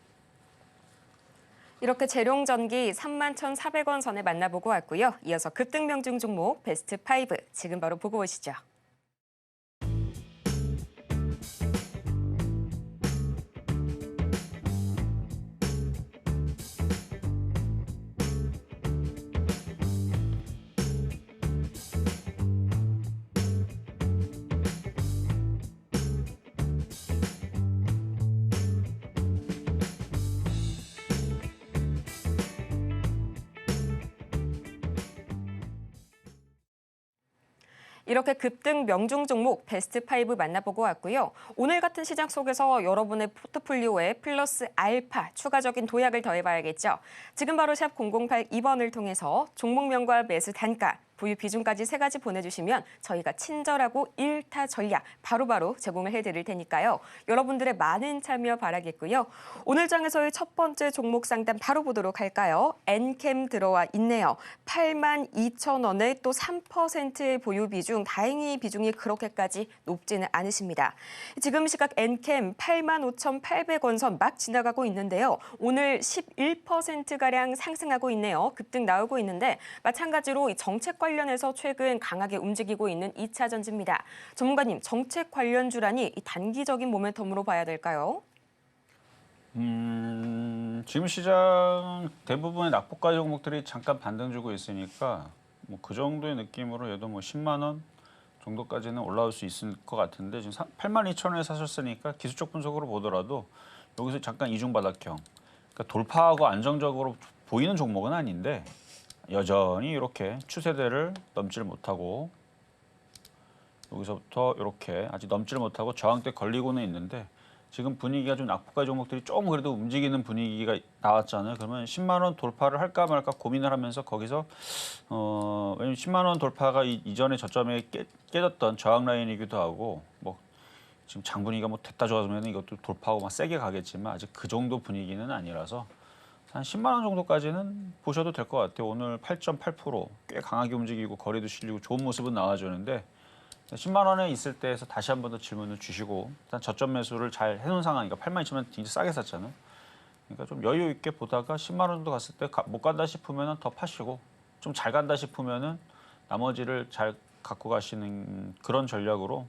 이렇게 재룡전기 31,400원 선에 만나보고 왔고요. 이어서 급등 명중 종목 베스트 5 지금 바로 보고 오시죠. 이렇게 급등 명중 종목 베스트 5 만나보고 왔고요. 오늘 같은 시장 속에서 여러분의 포트폴리오에 플러스 알파 추가적인 도약을 더해봐야겠죠. 지금 바로 샵 0082번을 통해서 종목명과 매수 단가, 보유 비중까지 3가지 보내주시면 저희가 친절하고 1타 전략 바로바로 제공을 해드릴 테니까요. 여러분들의 많은 참여 바라겠고요. 오늘 장에서의 첫 번째 종목 상담 바로 보도록 할까요? 엔캠 들어와 있네요. 82,000원에 또 3%의 보유 비중, 다행히 비중이 그렇게까지 높지는 않으십니다. 지금 시각 엔캠 85,800원 선 막 지나가고 있는데요. 오늘 11%가량 상승하고 있네요. 급등 나오고 있는데 마찬가지로 이 정책 관련해서 최근 강하게 움직이고 있는 2차 전지입니다. 전문가님, 정책 관련주라니 이 단기적인 모멘텀으로 봐야 될까요? 지금 시장 대부분의 낙폭가 종목들이 잠깐 반등 주고 있으니까 뭐 그 정도의 느낌으로 얘도 뭐 10만 원 정도까지는 올라올 수 있을 것 같은데 지금 82,000원에 사셨으니까 기술적 분석으로 보더라도 여기서 잠깐 이중바닥형 그러니까 돌파하고 안정적으로 보이는 종목은 아닌데 여전히 이렇게 추세대를 넘지를 못하고 여기서부터 이렇게 아직 넘지를 못하고 저항대 걸리고는 있는데 지금 분위기가 좀 낙폭가 종목들이 조금 그래도 움직이는 분위기가 나왔잖아요. 그러면 10만 원 돌파를 할까 말까 고민을 하면서 거기서 왜냐면 10만 원 돌파가 이전에 저점에 깨졌던 저항 라인이기도 하고 뭐 지금 장 분위기가 뭐 됐다 좋아지면 이것도 돌파하고 막 세게 가겠지만 아직 그 정도 분위기는 아니라서 한 10만 원 정도까지는 보셔도 될 것 같아요. 오늘 8.8%꽤 강하게 움직이고 거래도 실리고 좋은 모습은 나와주는데 10만 원에 있을 때에서 다시 한 번 더 질문을 주시고 일단 저점 매수를 잘 해놓은 상황이니까 8만 2천원 굉장히 싸게 샀잖아요. 그러니까 좀 여유 있게 보다가 10만 원 정도 갔을 때 못 간다 싶으면 더 파시고 좀 잘 간다 싶으면 나머지를 잘 갖고 가시는 그런 전략으로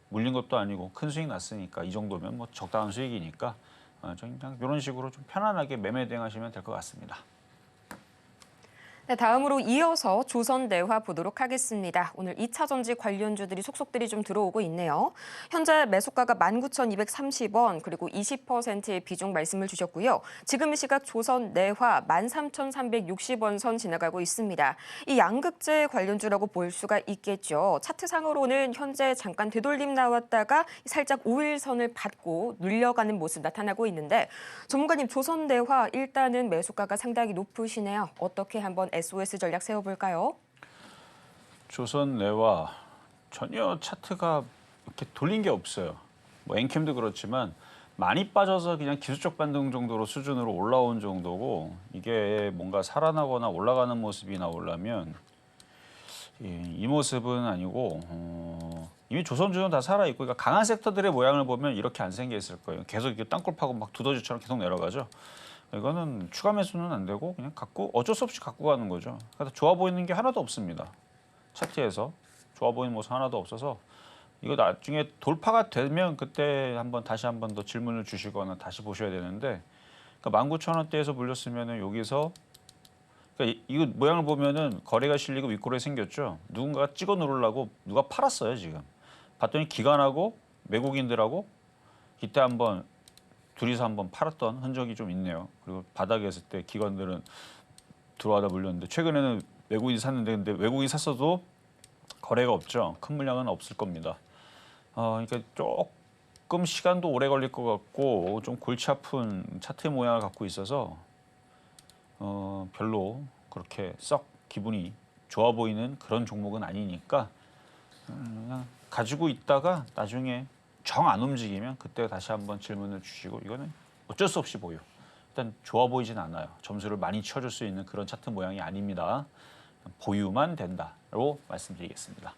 물린 것도 아니고 큰 수익 났으니까 이 정도면 뭐 적당한 수익이니까 그냥 이런 식으로 좀 편안하게 매매 대응하시면 될 것 같습니다. 네, 다음으로 이어서 조선내화 보도록 하겠습니다. 오늘 2차 전지 관련주들이 속속들이 좀 들어오고 있네요. 현재 매수가가 19,230원 그리고 20%의 비중 말씀을 주셨고요. 지금 시각 조선내화 13,360원 선 지나가고 있습니다. 이 양극재 관련주라고 볼 수가 있겠죠. 차트상으로는 현재 잠깐 되돌림 나왔다가 살짝 5일선을 받고 눌려가는 모습 나타나고 있는데 전문가님 조선내화 일단은 매수가가 상당히 높으시네요. 어떻게 한번 SOS 전략 세워볼까요? 조선내화 전혀 차트가 이렇게 돌린 게 없어요. 뭐 엔캠도 그렇지만 많이 빠져서 그냥 기술적 반등 정도로 수준으로 올라온 정도고 이게 뭔가 살아나거나 올라가는 모습이 나오려면 이 모습은 아니고 이미 조선주는 다 살아있고 그러니까 강한 섹터들의 모양을 보면 이렇게 안 생겨 있을 거예요. 계속 이렇게 땅굴 파고 막 두더지처럼 계속 내려가죠. 이거는 추가 매수는 안 되고 그냥 갖고 어쩔 수 없이 갖고 가는 거죠. 그래서 좋아 보이는 게 하나도 없습니다. 차트에서 좋아 보이는 모습 하나도 없어서 이거 나중에 돌파가 되면 그때 다시 한번 더 질문을 주시거나 다시 보셔야 되는데 그러니까 19,000원대에서 물렸으면은 여기서 그러니까 이거 모양을 보면은 거래가 실리고 윗꼬리 생겼죠. 누군가가 찍어 누르려고 누가 팔았어요 지금. 봤더니 기관하고 외국인들하고 이때 한번 둘이서 한번 팔았던 흔적이 좀 있네요. 그리고 바닥에 있을 때 기관들은 들어와다 물렸는데 최근에는 외국인이 샀는데 근데 외국인이 샀어도 거래가 없죠. 큰 물량은 없을 겁니다. 그러니까 조금 시간도 오래 걸릴 것 같고 좀 골치 아픈 차트 모양을 갖고 있어서 별로 그렇게 썩 기분이 좋아 보이는 그런 종목은 아니니까 그냥 가지고 있다가 나중에 정 안 움직이면 그때 다시 한번 질문을 주시고 이거는 어쩔 수 없이 보여. 일단 좋아 보이진 않아요. 점수를 많이 쳐줄 수 있는 그런 차트 모양이 아닙니다. 보유만 된다로 말씀드리겠습니다.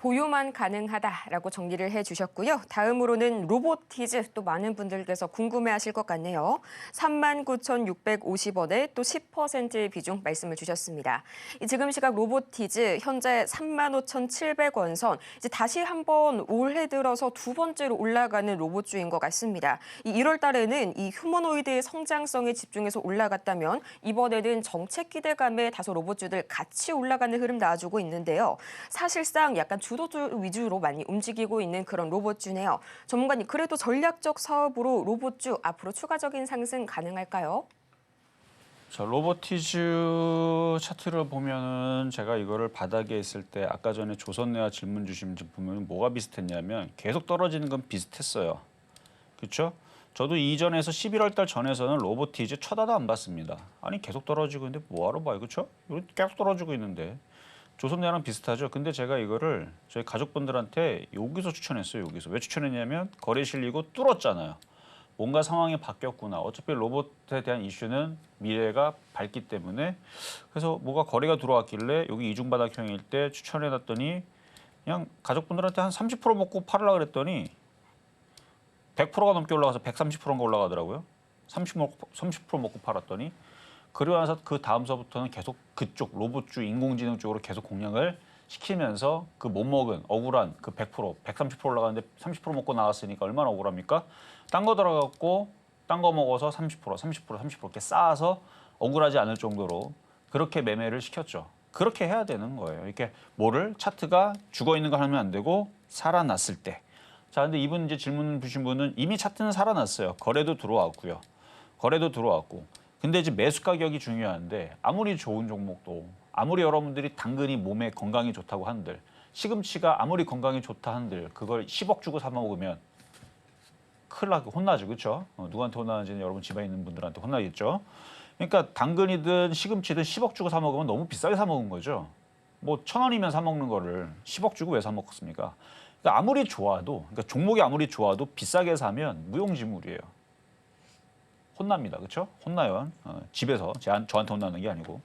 보유만 가능하다라고 정리를 해주셨고요. 다음으로는 로보티즈 또 많은 분들께서 궁금해하실 것 같네요. 39,650원에 또 10%의 비중 말씀을 주셨습니다. 지금 시각 로보티즈 현재 35,700원 선 이제 다시 한번 올해 들어서 두 번째로 올라가는 로봇주인 것 같습니다. 1월 달에는 이 휴머노이드의 성장성에 집중해서 올라갔다면 이번에는 정책 기대감에 다소 로봇주들 같이 올라가는 흐름 나와주고 있는데요. 사실상 약간 주도주 위주로 많이 움직이고 있는 그런 로봇주네요. 전문가님, 그래도 전략적 사업으로 로봇주 앞으로 추가적인 상승 가능할까요? 자, 로보티즈 차트를 보면은 제가 이거를 바닥에 있을 때 아까 전에 조선내와 질문 주신 분 보면 뭐가 비슷했냐면 계속 떨어지는 건 비슷했어요. 그렇죠? 저도 이전에서 11월 달 전에서는 로보티즈 쳐다도 안 봤습니다. 아니 계속 떨어지고 있는데 뭐하러 봐요, 그렇죠? 계속 떨어지고 있는데. 조선내랑 비슷하죠. 근데 제가 이거를 저희 가족분들한테 여기서 추천했어요. 여기서. 왜 추천했냐면 거래 실리고 뚫었잖아요. 뭔가 상황이 바뀌었구나. 어차피 로봇에 대한 이슈는 미래가 밝기 때문에 그래서 뭐가 거래가 들어왔길래 여기 이중바닥형일 때 추천해놨더니 그냥 가족분들한테 한 30% 먹고 팔으려고 그랬더니 100%가 넘게 올라가서 130%가 올라가더라고요. 30% 먹고 팔았더니 그러고 나서 그 다음서부터는 계속 그쪽 로봇주 인공지능 쪽으로 계속 공략을 시키면서 그 못 먹은 억울한 그 100%, 130% 올라가는데 30% 먹고 나갔으니까 얼마나 억울합니까? 딴 거 들어갔고 딴 거 먹어서 30% 이렇게 쌓아서 억울하지 않을 정도로 그렇게 매매를 시켰죠. 그렇게 해야 되는 거예요. 이렇게 뭐를 차트가 죽어 있는 거 하면 안 되고 살아났을 때. 자, 근데 이분 이제 질문 주신 분은 이미 차트는 살아났어요. 거래도 들어왔고요. 거래도 들어왔고. 근데 이제 매수 가격이 중요한데 아무리 좋은 종목도 아무리 여러분들이 당근이 몸에 건강이 좋다고 한들 시금치가 아무리 건강이 좋다 한들 그걸 10억 주고 사 먹으면 큰일 나고 혼나죠. 그렇죠? 누구한테 혼나는지는 여러분 집에 있는 분들한테 혼나겠죠. 그러니까 당근이든 시금치든 10억 주고 사 먹으면 너무 비싸게 사 먹은 거죠. 뭐 1,000원이면 사 먹는 거를 10억 주고 왜 사 먹습니까? 그러니까 아무리 좋아도 그러니까 종목이 아무리 좋아도 비싸게 사면 무용지물이에요. 혼납니다. 그렇죠? 혼나요. 집에서 저한테 혼나는 게 아니고.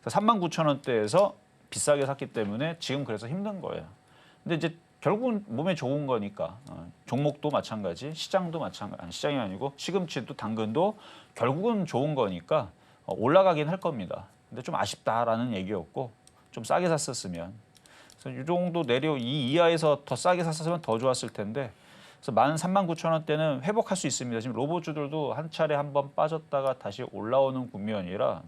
39,000원대에서 비싸게 샀기 때문에 지금 그래서 힘든 거예요. 근데 이제 결국은 몸에 좋은 거니까 종목도 마찬가지, 시장도 마찬가지, 아니, 시장이 아니고 시금치도 당근도 결국은 좋은 거니까 올라가긴 할 겁니다. 근데 좀 아쉽다라는 얘기였고 좀 싸게 샀었으면 그래서 이 정도 이 이하에서 더 싸게 샀으면 더 좋았을 텐데 그래서 13,900원대는 회복할 수 있습니다. 지금 로봇주들도 한 차례 한번 빠졌다가 다시 올라오는 국면이라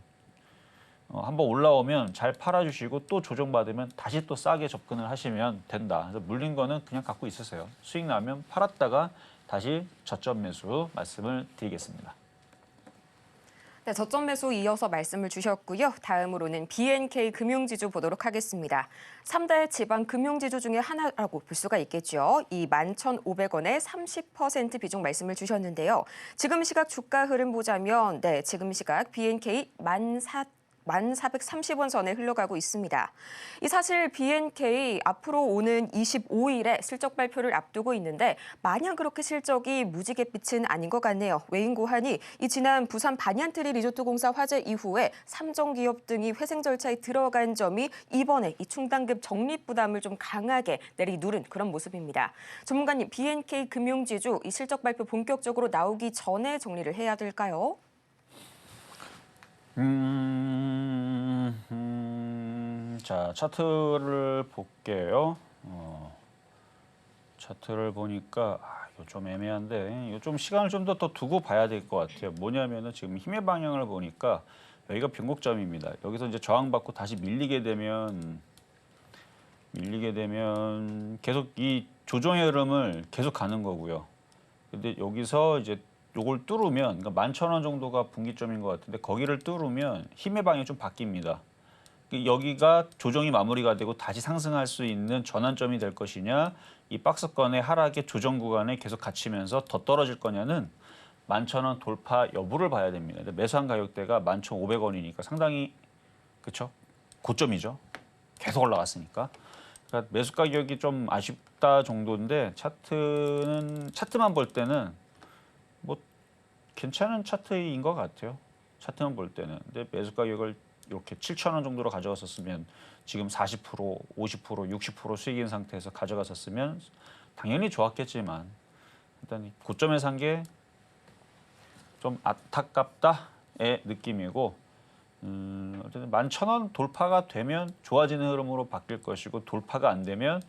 한번 올라오면 잘 팔아주시고 또 조정받으면 다시 또 싸게 접근을 하시면 된다. 그래서 물린 거는 그냥 갖고 있으세요. 수익 나면 팔았다가 다시 저점 매수 말씀을 드리겠습니다. 네, 저점 매수 이어서 말씀을 주셨고요. 다음으로는 BNK 금융지주 보도록 하겠습니다. 3대 지방 금융지주 중에 하나라고 볼 수가 있겠죠. 이 11,500원에 30% 비중 말씀을 주셨는데요. 지금 시각 주가 흐름 보자면 지금 시각 BNK 1,430원 선에 흘러가고 있습니다. 이 사실 B&K 앞으로 오는 25일에 실적 발표를 앞두고 있는데 마냥 그렇게 실적이 무지갯빛은 아닌 것 같네요. 외인 고한이 이 지난 부산 반얀트리 리조트공사 화재 이후에 삼성기업 등이 회생 절차에 들어간 점이 이번에 이 충당금 적립 부담을 좀 강하게 내리누른 그런 모습입니다. 전문가님, B&K 금융지주 이 실적 발표 본격적으로 나오기 전에 정리를 해야 될까요? 자, 차트를 볼게요. 차트를 보니까 이거 좀 애매한데 이거 좀 시간을 좀 더 두고 봐야 될 것 같아요. 뭐냐면은 지금 힘의 방향을 보니까 여기가 변곡점입니다. 여기서 이제 저항받고 다시 밀리게 되면 계속 이 조정의 흐름을 계속 가는 거고요. 근데 여기서 이제 요걸 뚫으면 그러니까 11,000원 정도가 분기점인 것 같은데 거기를 뚫으면 힘의 방향이 좀 바뀝니다. 여기가 조정이 마무리가 되고 다시 상승할 수 있는 전환점이 될 것이냐, 이 박스권의 하락의 조정 구간에 계속 갇히면서 더 떨어질 거냐는 11,000원 돌파 여부를 봐야 됩니다. 근데 매수한 가격대가 11,500원이니까 상당히 그렇죠? 고점이죠. 계속 올라갔으니까. 그러니까 매수 가격이 좀 아쉽다 정도인데 차트만 볼 때는 뭐 괜찮은 차트인 것 같아요. 차트만 볼 때는. 근데 매수 가격을 이렇게 7,000원 정도로 가져갔었으면 지금 40%, 50%, 60% 수익인 상태에서 가져갔었으면 당연히 좋았겠지만 일단 고점에 산 게 좀 안타깝다의 느낌이고 어쨌든 11,000원 돌파가 되면 좋아지는 흐름으로 바뀔 것이고 돌파가 안 되면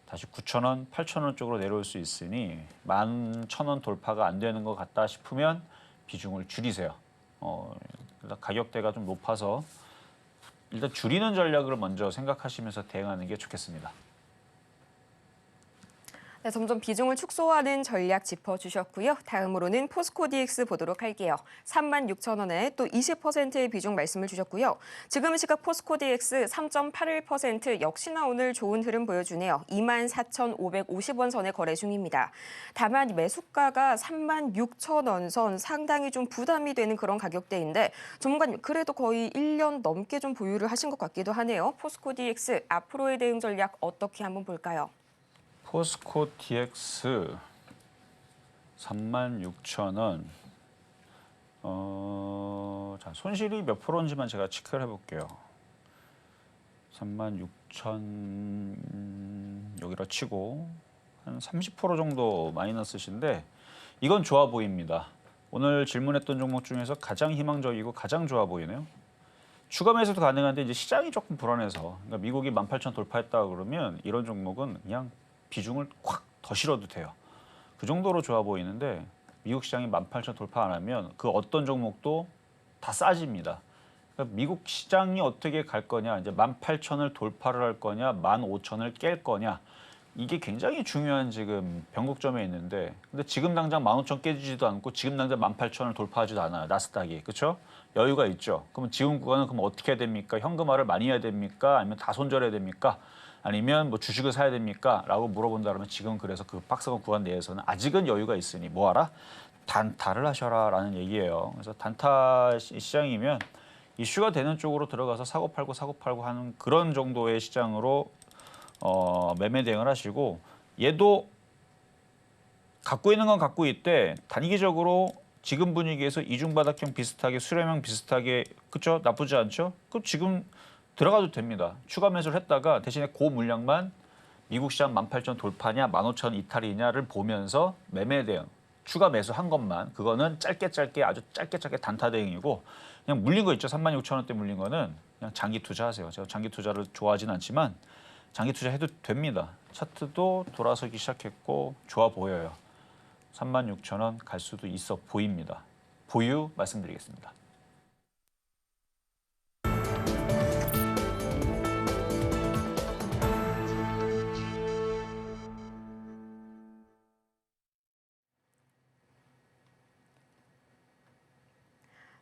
다시 9,000원, 8,000원 쪽으로 내려올 수 있으니 11,000원 돌파가 안 되는 것 같다 싶으면 비중을 줄이세요. 일단 가격대가 좀 높아서 일단 줄이는 전략을 먼저 생각하시면서 대응하는 게 좋겠습니다. 네, 점점 비중을 축소하는 전략 짚어주셨고요. 다음으로는 포스코 DX 보도록 할게요. 36,000원에 또 20%의 비중 말씀을 주셨고요. 지금 시각 포스코 DX 3.81% 역시나 오늘 좋은 흐름 보여주네요. 24,550원 선에 거래 중입니다. 다만 매수가가 36,000원 선 상당히 좀 부담이 되는 그런 가격대인데 전문가님 그래도 거의 1년 넘게 좀 보유를 하신 것 같기도 하네요. 포스코 DX 앞으로의 대응 전략 어떻게 한번 볼까요? 포스코 DX 36,000원. 자, 손실이 몇 프로인지만 제가 체크를 해볼게요. 36,000 여기로 치고 한 30% 정도 마이너스신데 이건 좋아 보입니다. 오늘 질문했던 종목 중에서 가장 희망적이고 가장 좋아 보이네요. 추가 매수도 가능한데 이제 시장이 조금 불안해서 그러니까 미국이 18,000 돌파했다 그러면 이런 종목은 그냥 비중을 확 더 실어도 돼요. 그 정도로 좋아 보이는데 미국 시장이 18,000 돌파 안 하면 그 어떤 종목도 다 싸집니다. 그러니까 미국 시장이 어떻게 갈 거냐, 이제 18,000을 돌파를 할 거냐, 15,000을 깰 거냐, 이게 굉장히 중요한 지금 변곡점에 있는데, 근데 지금 당장 15,000 깨지지도 않고 지금 당장 18,000을 돌파하지도 않아요. 나스닥이. 그렇죠? 여유가 있죠. 그러면 지금 구간은 그럼 어떻게 해야 됩니까? 현금화를 많이 해야 됩니까? 아니면 다 손절해야 됩니까? 아니면 뭐 주식을 사야 됩니까? 라고 물어본다면 지금 그래서 그 박스권 구간 내에서는 아직은 여유가 있으니 뭐하라? 단타를 하셔라 라는 얘기예요. 그래서 단타 시장이면 이슈가 되는 쪽으로 들어가서 사고 팔고 하는 그런 정도의 시장으로 매매 대응을 하시고 얘도 갖고 있는 건 갖고 있대 단기적으로 지금 분위기에서 이중바닥형 비슷하게 수렴형 비슷하게 그렇죠? 나쁘지 않죠? 그럼 지금 들어가도 됩니다. 추가 매수를 했다가 대신에 그 물량만 미국 시장 18,000 돌파냐 15,000 이탈이냐를 보면서 매매 대응 추가 매수한 것만 그거는 짧게 아주 짧게 단타 대응이고 그냥 물린 거 있죠. 36,000원대 물린 거는 그냥 장기 투자하세요. 제가 장기 투자를 좋아하진 않지만 장기 투자해도 됩니다. 차트도 돌아서기 시작했고 좋아 보여요. 36,000원 갈 수도 있어 보입니다. 보유 말씀드리겠습니다.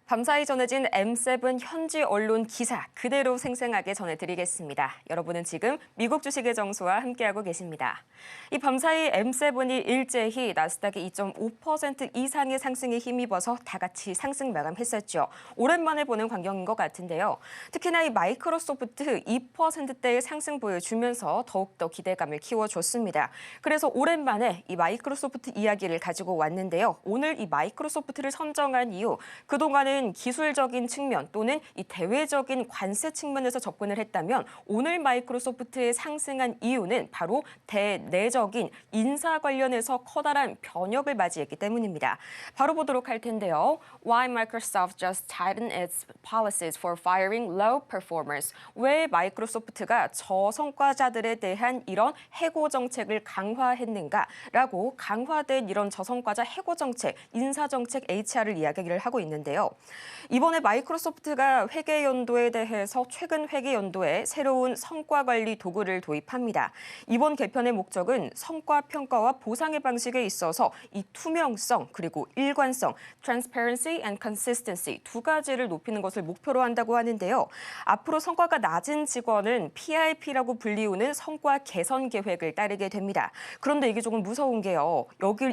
밤사이 전해진 M7 현지 언론 기사 그대로 생생하게 전해드리겠습니다. 여러분은 지금 미국 주식의 정수와 함께하고 계십니다. 이 밤사이 M7이 일제히 나스닥이 2.5% 이상의 상승에 힘입어서 다 같이 상승 마감했었죠. 오랜만에 보는 광경인 것 같은데요. 특히나 이 마이크로소프트 2%대의 상승 보여주면서 더욱더 기대감을 키워줬습니다. 그래서 오랜만에 이 마이크로소프트 이야기를 가지고 왔는데요. 오늘 이 마이크로소프트를 선정한 이유, 그동안은 기술적인 측면 또는 이 대외적인 관세 측면에서 접근을 했다면 오늘 마이크로소프트의 상승한 이유는 바로 대내적인 인사 관련해서 커다란 변혁을 맞이했기 때문입니다. 바로 보도록 할 텐데요. Why Microsoft just tightened its policies for firing low performers? 왜 마이크로소프트가 저성과자들에 대한 이런 해고 정책을 강화했는가라고 강화된 이런 저성과자 해고 정책, 인사 정책 HR을 이야기를 하고 있는데요. 이번에 마이크로소프트가 회계 연도에 대해서 최근 회계 연도에 새로운 성과 관리 도구를 도입합니다. 이번 개편의 목적은 성과 평가와 보상의 방식에 있어서 이 투명성 그리고 일관성, transparency and consistency 두 가지를 높이는 것을 목표로 한다고 하는데요. 앞으로 성과가 낮은 직원은 PIP라고 불리우는 성과 개선 계획을 따르게 됩니다. 그런데 이게 조금 무서운 게요.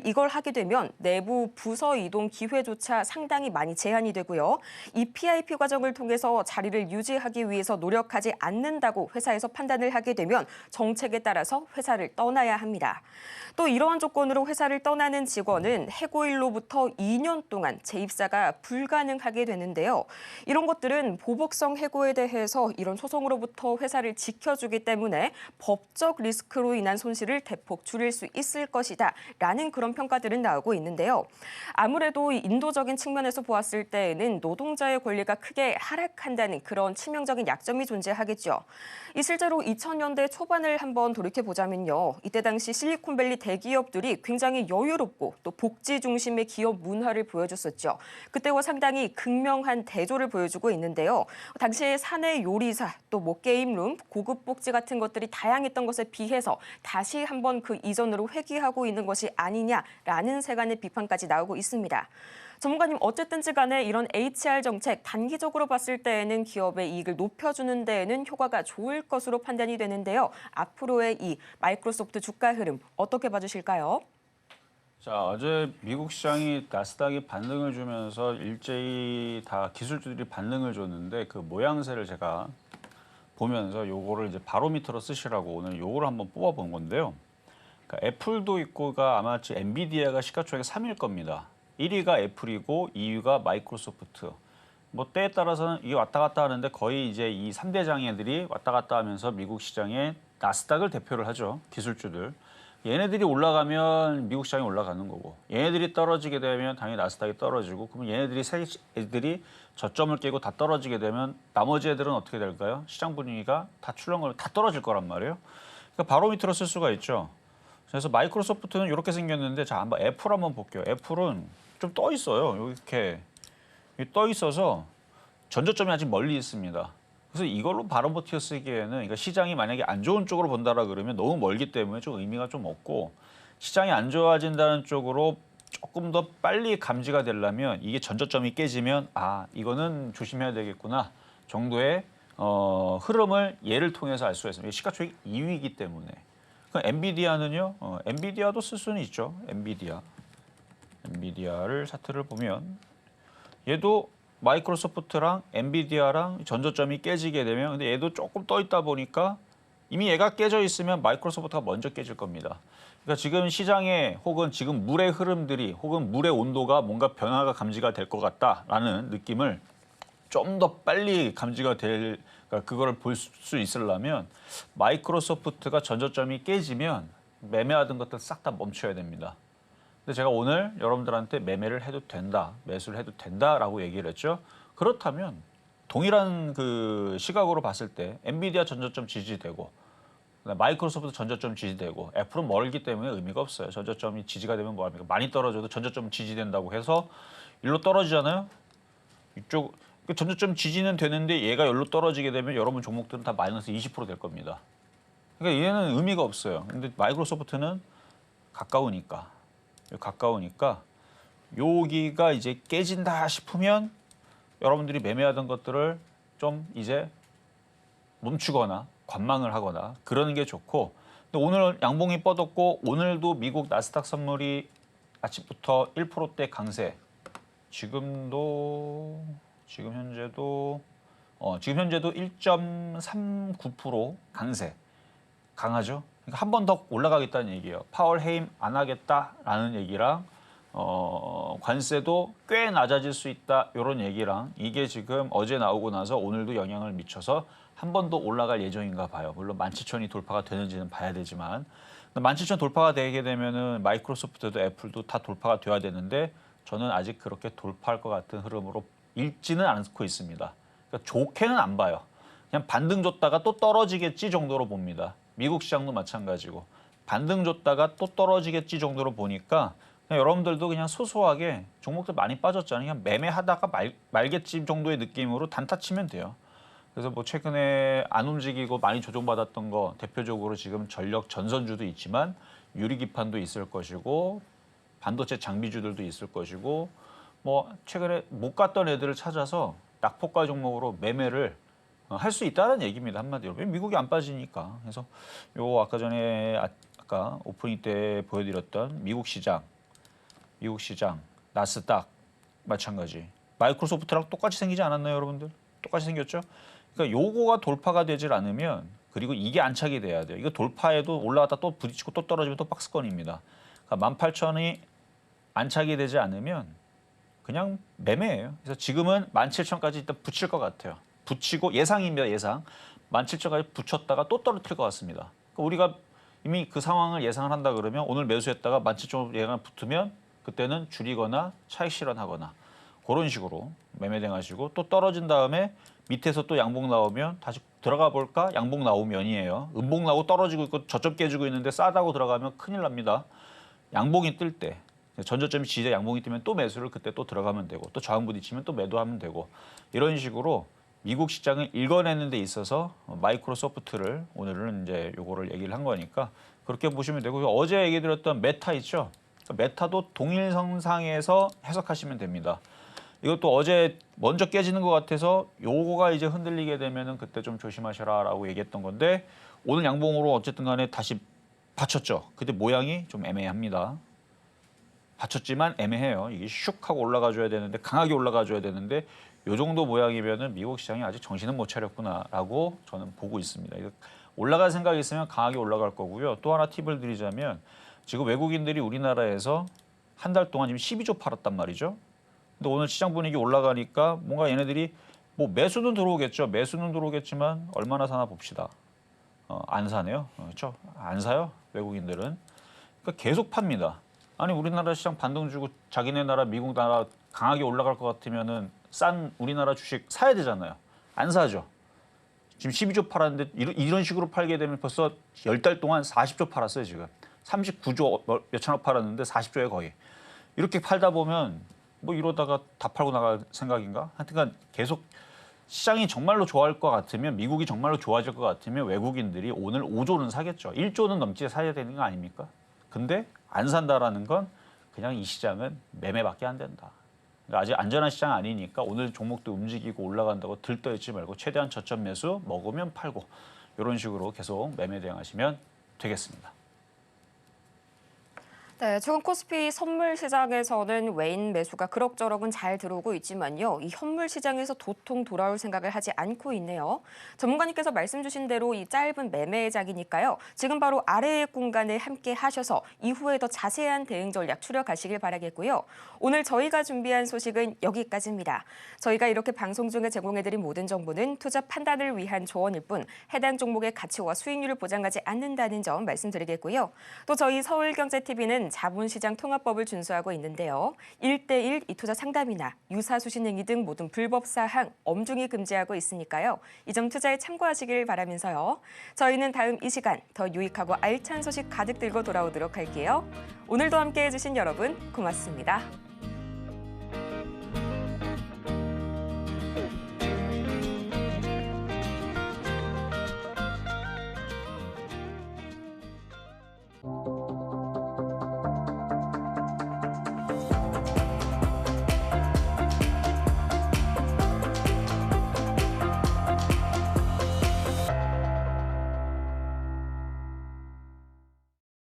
이걸 하게 되면 내부 부서 이동 기회조차 상당히 많이 제한이 되고요. 이 PIP 과정을 통해서 자리를 유지하기 위해서 노력하지 않는다고 회사에서 판단을 하게 되면 정책에 따라서 회사를 떠나야 합니다. 또 이러한 조건으로 회사를 떠나는 직원은 해고일로부터 2년 동안 재입사가 불가능하게 되는데요. 이런 것들은 보복성 해고에 대해서 이런 소송으로부터 회사를 지켜주기 때문에 법적 리스크로 인한 손실을 대폭 줄일 수 있을 것이다 라는 그런 평가들은 나오고 있는데요. 아무래도 인도적인 측면에서 보았을 때에는 노동자의 권리가 크게 하락한다는 그런 치명적인 약점이 존재하겠죠. 실제로 2000년대 초반을 한번 돌이켜보자면요. 이때 당시 실리콘밸리 대기업들이 굉장히 여유롭고 또 복지 중심의 기업 문화를 보여줬었죠. 그때와 상당히 극명한 대조를 보여주고 있는데요. 당시에 사내 요리사, 또 뭐 게임룸, 고급 복지 같은 것들이 다양했던 것에 비해서 다시 한번 그 이전으로 회귀하고 있는 것이 아니냐라는 세간의 비판까지 나오고 있습니다. 전문가님, 어쨌든지 간에 이런 HR 정책 단기적으로 봤을 때에는 기업의 이익을 높여주는 데에는 효과가 좋을 것으로 판단이 되는데요. 앞으로의 이 마이크로소프트 주가 흐름 어떻게 봐주실까요? 자, 어제 미국 시장이 나스닥이 반등을 주면서 일제히 다 기술주들이 반등을 줬는데 그 모양새를 제가 보면서 요거를 이제 바로미터로 쓰시라고 오늘 요거를 한번 뽑아본 건데요. 그러니까 애플도 있고가 아마 엔비디아가 시가총액 3위일 겁니다. 1위가 애플이고 2위가 마이크로소프트. 뭐 때에 따라서는 이게 왔다 갔다 하는데 거의 이제 이 3대 장애들이 왔다 갔다 하면서 미국 시장의 나스닥을 대표를 하죠. 기술주들. 얘네들이 올라가면 미국 시장이 올라가는 거고 얘네들이 떨어지게 되면 당연히 나스닥이 떨어지고 그러면 얘네들이 세 애들이 저점을 깨고 다 떨어지게 되면 나머지 애들은 어떻게 될까요? 시장 분위기가 다 출렁거리면 다 떨어질 거란 말이에요. 그러니까 바로미터로 쓸 수가 있죠. 그래서 마이크로소프트는 이렇게 생겼는데 자 한번 애플 한번 볼게요. 애플은 좀 떠 있어요. 이렇게 떠 있어서 전저점이 아직 멀리 있습니다. 그래서 이걸로 바로미터 쓰기에는 그러니까 시장이 만약에 안 좋은 쪽으로 본다라 그러면 너무 멀기 때문에 좀 의미가 좀 없고 시장이 안 좋아진다는 쪽으로 조금 더 빨리 감지가 되려면 이게 전저점이 깨지면 아 이거는 조심해야 되겠구나 정도의 흐름을 얘를 통해서 알 수가 있습니다. 시가총액 2위이기 때문에. 그럼 엔비디아는요. 엔비디아도 쓸 수는 있죠. 엔비디아를 차트를 보면 얘도 마이크로소프트랑 엔비디아랑 전저점이 깨지게 되면 근데 얘도 조금 떠 있다 보니까 이미 얘가 깨져 있으면 마이크로소프트가 먼저 깨질 겁니다. 그러니까 지금 시장에 혹은 지금 물의 흐름들이 혹은 물의 온도가 뭔가 변화가 감지가 될 것 같다라는 느낌을 좀 더 빨리 감지가 될 그러니까 그거를 볼 수 있으려면 마이크로소프트가 전저점이 깨지면 매매하던 것들 싹 다 멈춰야 됩니다. 근데 제가 오늘 여러분들한테 매매를 해도 된다, 매수를 해도 된다라고 얘기를 했죠. 그렇다면 동일한 그 시각으로 봤을 때 엔비디아 전저점 지지되고 마이크로소프트 전저점 지지되고 애플은 멀기 때문에 의미가 없어요. 전저점이 지지가 되면 뭐합니까? 많이 떨어져도 전저점 지지된다고 해서 일로 떨어지잖아요. 이쪽 전저점 지지는 되는데 얘가 여기로 떨어지게 되면 여러분 종목들은 다 마이너스 20% 될 겁니다. 그러니까 얘는 의미가 없어요. 근데 마이크로소프트는 가까우니까 여기가 이제 깨진다 싶으면 여러분들이 매매하던 것들을 좀 이제 멈추거나 관망을 하거나 그러는 게 좋고, 근데 오늘 양봉이 뻗었고 오늘도 미국 나스닥 선물이 아침부터 1%대 강세. 지금 현재도 1.39% 강세. 강하죠. 그러니까 한 번 더 올라가겠다는 얘기예요. 파월 해임 안 하겠다라는 얘기랑 관세도 꽤 낮아질 수 있다 이런 얘기랑 이게 지금 어제 나오고 나서 오늘도 영향을 미쳐서 한 번 더 올라갈 예정인가 봐요. 물론 17,000이 돌파가 되는지는 봐야 되지만 17,000 돌파가 되게 되면은 마이크로소프트도 애플도 다 돌파가 돼야 되는데 저는 아직 그렇게 돌파할 것 같은 흐름으로 읽지는 않고 있습니다. 그러니까 좋게는 안 봐요. 그냥 반등 줬다가 또 떨어지겠지 정도로 봅니다. 미국 시장도 마찬가지고 반등 줬다가 또 떨어지겠지 정도로 보니까 그냥 여러분들도 그냥 소소하게 종목들 많이 빠졌잖아요. 그냥 매매하다가 말겠지 정도의 느낌으로 단타 치면 돼요. 그래서 뭐 최근에 안 움직이고 많이 조정받았던 거 대표적으로 지금 전력 전선주도 있지만 유리기판도 있을 것이고 반도체 장비주들도 있을 것이고 뭐 최근에 못 갔던 애들을 찾아서 낙폭과 종목으로 매매를 할 수 있다는 얘기입니다. 한마디로. 미국이 안 빠지니까. 그래서 요 아까 전에 아까 오프닝 때 보여드렸던 미국 시장, 나스닥 마찬가지. 마이크로소프트랑 똑같이 생기지 않았나요, 여러분들? 똑같이 생겼죠? 그러니까 요거가 돌파가 되질 않으면 그리고 이게 안착이 돼야 돼요. 이거 돌파해도 올라갔다 또 부딪히고 또 떨어지면 또 박스권입니다. 그러니까 18,000이 안착이 되지 않으면 그냥 매매예요. 그래서 지금은 17,000까지 일단 붙일 것 같아요. 붙이고 예상입니다. 예상. 17,000까지 붙였다가 또 떨어뜨릴 것 같습니다. 그러니까 우리가 이미 그 상황을 예상을 한다 그러면 오늘 매수했다가 17,000 예상 붙으면 그때는 줄이거나 차익 실현하거나 그런 식으로 매매 대응하시고 또 떨어진 다음에 밑에서 또 양봉 나오면 다시 들어가 볼까? 양봉 나오면이에요. 음봉 나오고 떨어지고 있고 저점 깨지고 있는데 싸다고 들어가면 큰일 납니다. 양봉이 뜰 때 전저점이 지지대 양봉이 뜨면 또 매수를 그때 또 들어가면 되고 또 저항 부딪히면 또 매도하면 되고 이런 식으로 미국 시장을 읽어내는 데 있어서 마이크로소프트를 오늘은 이제 요거를 얘기를 한 거니까 그렇게 보시면 되고 어제 얘기 드렸던 메타 있죠. 메타도 동일선상에서 해석하시면 됩니다. 이것도 어제 먼저 깨지는 것 같아서 요거가 이제 흔들리게 되면은 그때 좀 조심하셔라라고 얘기했던 건데 오늘 양봉으로 어쨌든 간에 다시 받쳤죠. 근데 모양이 좀 애매합니다. 받쳤지만 애매해요. 이게 슉 하고 올라가줘야 되는데 강하게 올라가줘야 되는데 요 정도 모양이면은 미국 시장이 아직 정신은 못 차렸구나라고 저는 보고 있습니다. 올라갈 생각이 있으면 강하게 올라갈 거고요. 또 하나 팁을 드리자면 지금 외국인들이 우리나라에서 한 달 동안 지금 12조 팔았단 말이죠. 근데 오늘 시장 분위기 올라가니까 뭔가 얘네들이 뭐 매수는 들어오겠죠. 매수는 들어오겠지만 얼마나 사나 봅시다. 안 사네요. 그렇죠? 안 사요. 외국인들은. 그러니까 계속 팝니다. 아니 우리나라 시장 반등 주고 자기네 나라 미국 나라 강하게 올라갈 것 같으면은 싼 우리나라 주식 사야 되잖아요. 안 사죠. 지금 12조 팔았는데 이런 식으로 팔게 되면 벌써 10달 동안 40조 팔았어요. 지금 39조 몇천억 팔았는데 40조에 거의. 이렇게 팔다 보면 뭐 이러다가 다 팔고 나갈 생각인가? 하여튼간 계속 시장이 정말로 좋아할 것 같으면 미국이 정말로 좋아질 것 같으면 외국인들이 오늘 5조는 사겠죠. 1조는 넘게 사야 되는 거 아닙니까? 근데 안 산다라는 건 그냥 이 시장은 매매밖에 안 된다. 그러니까 아직 안전한 시장 아니니까 오늘 종목도 움직이고 올라간다고 들떠있지 말고 최대한 저점 매수 먹으면 팔고 이런 식으로 계속 매매 대응하시면 되겠습니다. 네, 최근 코스피 선물 시장에서는 외인 매수가 그럭저럭은 잘 들어오고 있지만요. 이 현물 시장에서 도통 돌아올 생각을 하지 않고 있네요. 전문가님께서 말씀 주신 대로 이 짧은 매매작이니까요. 지금 바로 아래의 공간을 함께 하셔서 이후에 더 자세한 대응 전략 추려가시길 바라겠고요. 오늘 저희가 준비한 소식은 여기까지입니다. 저희가 이렇게 방송 중에 제공해드린 모든 정보는 투자 판단을 위한 조언일 뿐 해당 종목의 가치와 수익률을 보장하지 않는다는 점 말씀드리겠고요. 또 저희 서울경제TV는 자본시장 통합법을 준수하고 있는데요. 1:1 이투자 상담이나 유사수신 행위 등 모든 불법 사항 엄중히 금지하고 있으니까요. 이 점 투자에 참고하시길 바라면서요. 저희는 다음 이 시간 더 유익하고 알찬 소식 가득 들고 돌아오도록 할게요. 오늘도 함께해 주신 여러분 고맙습니다.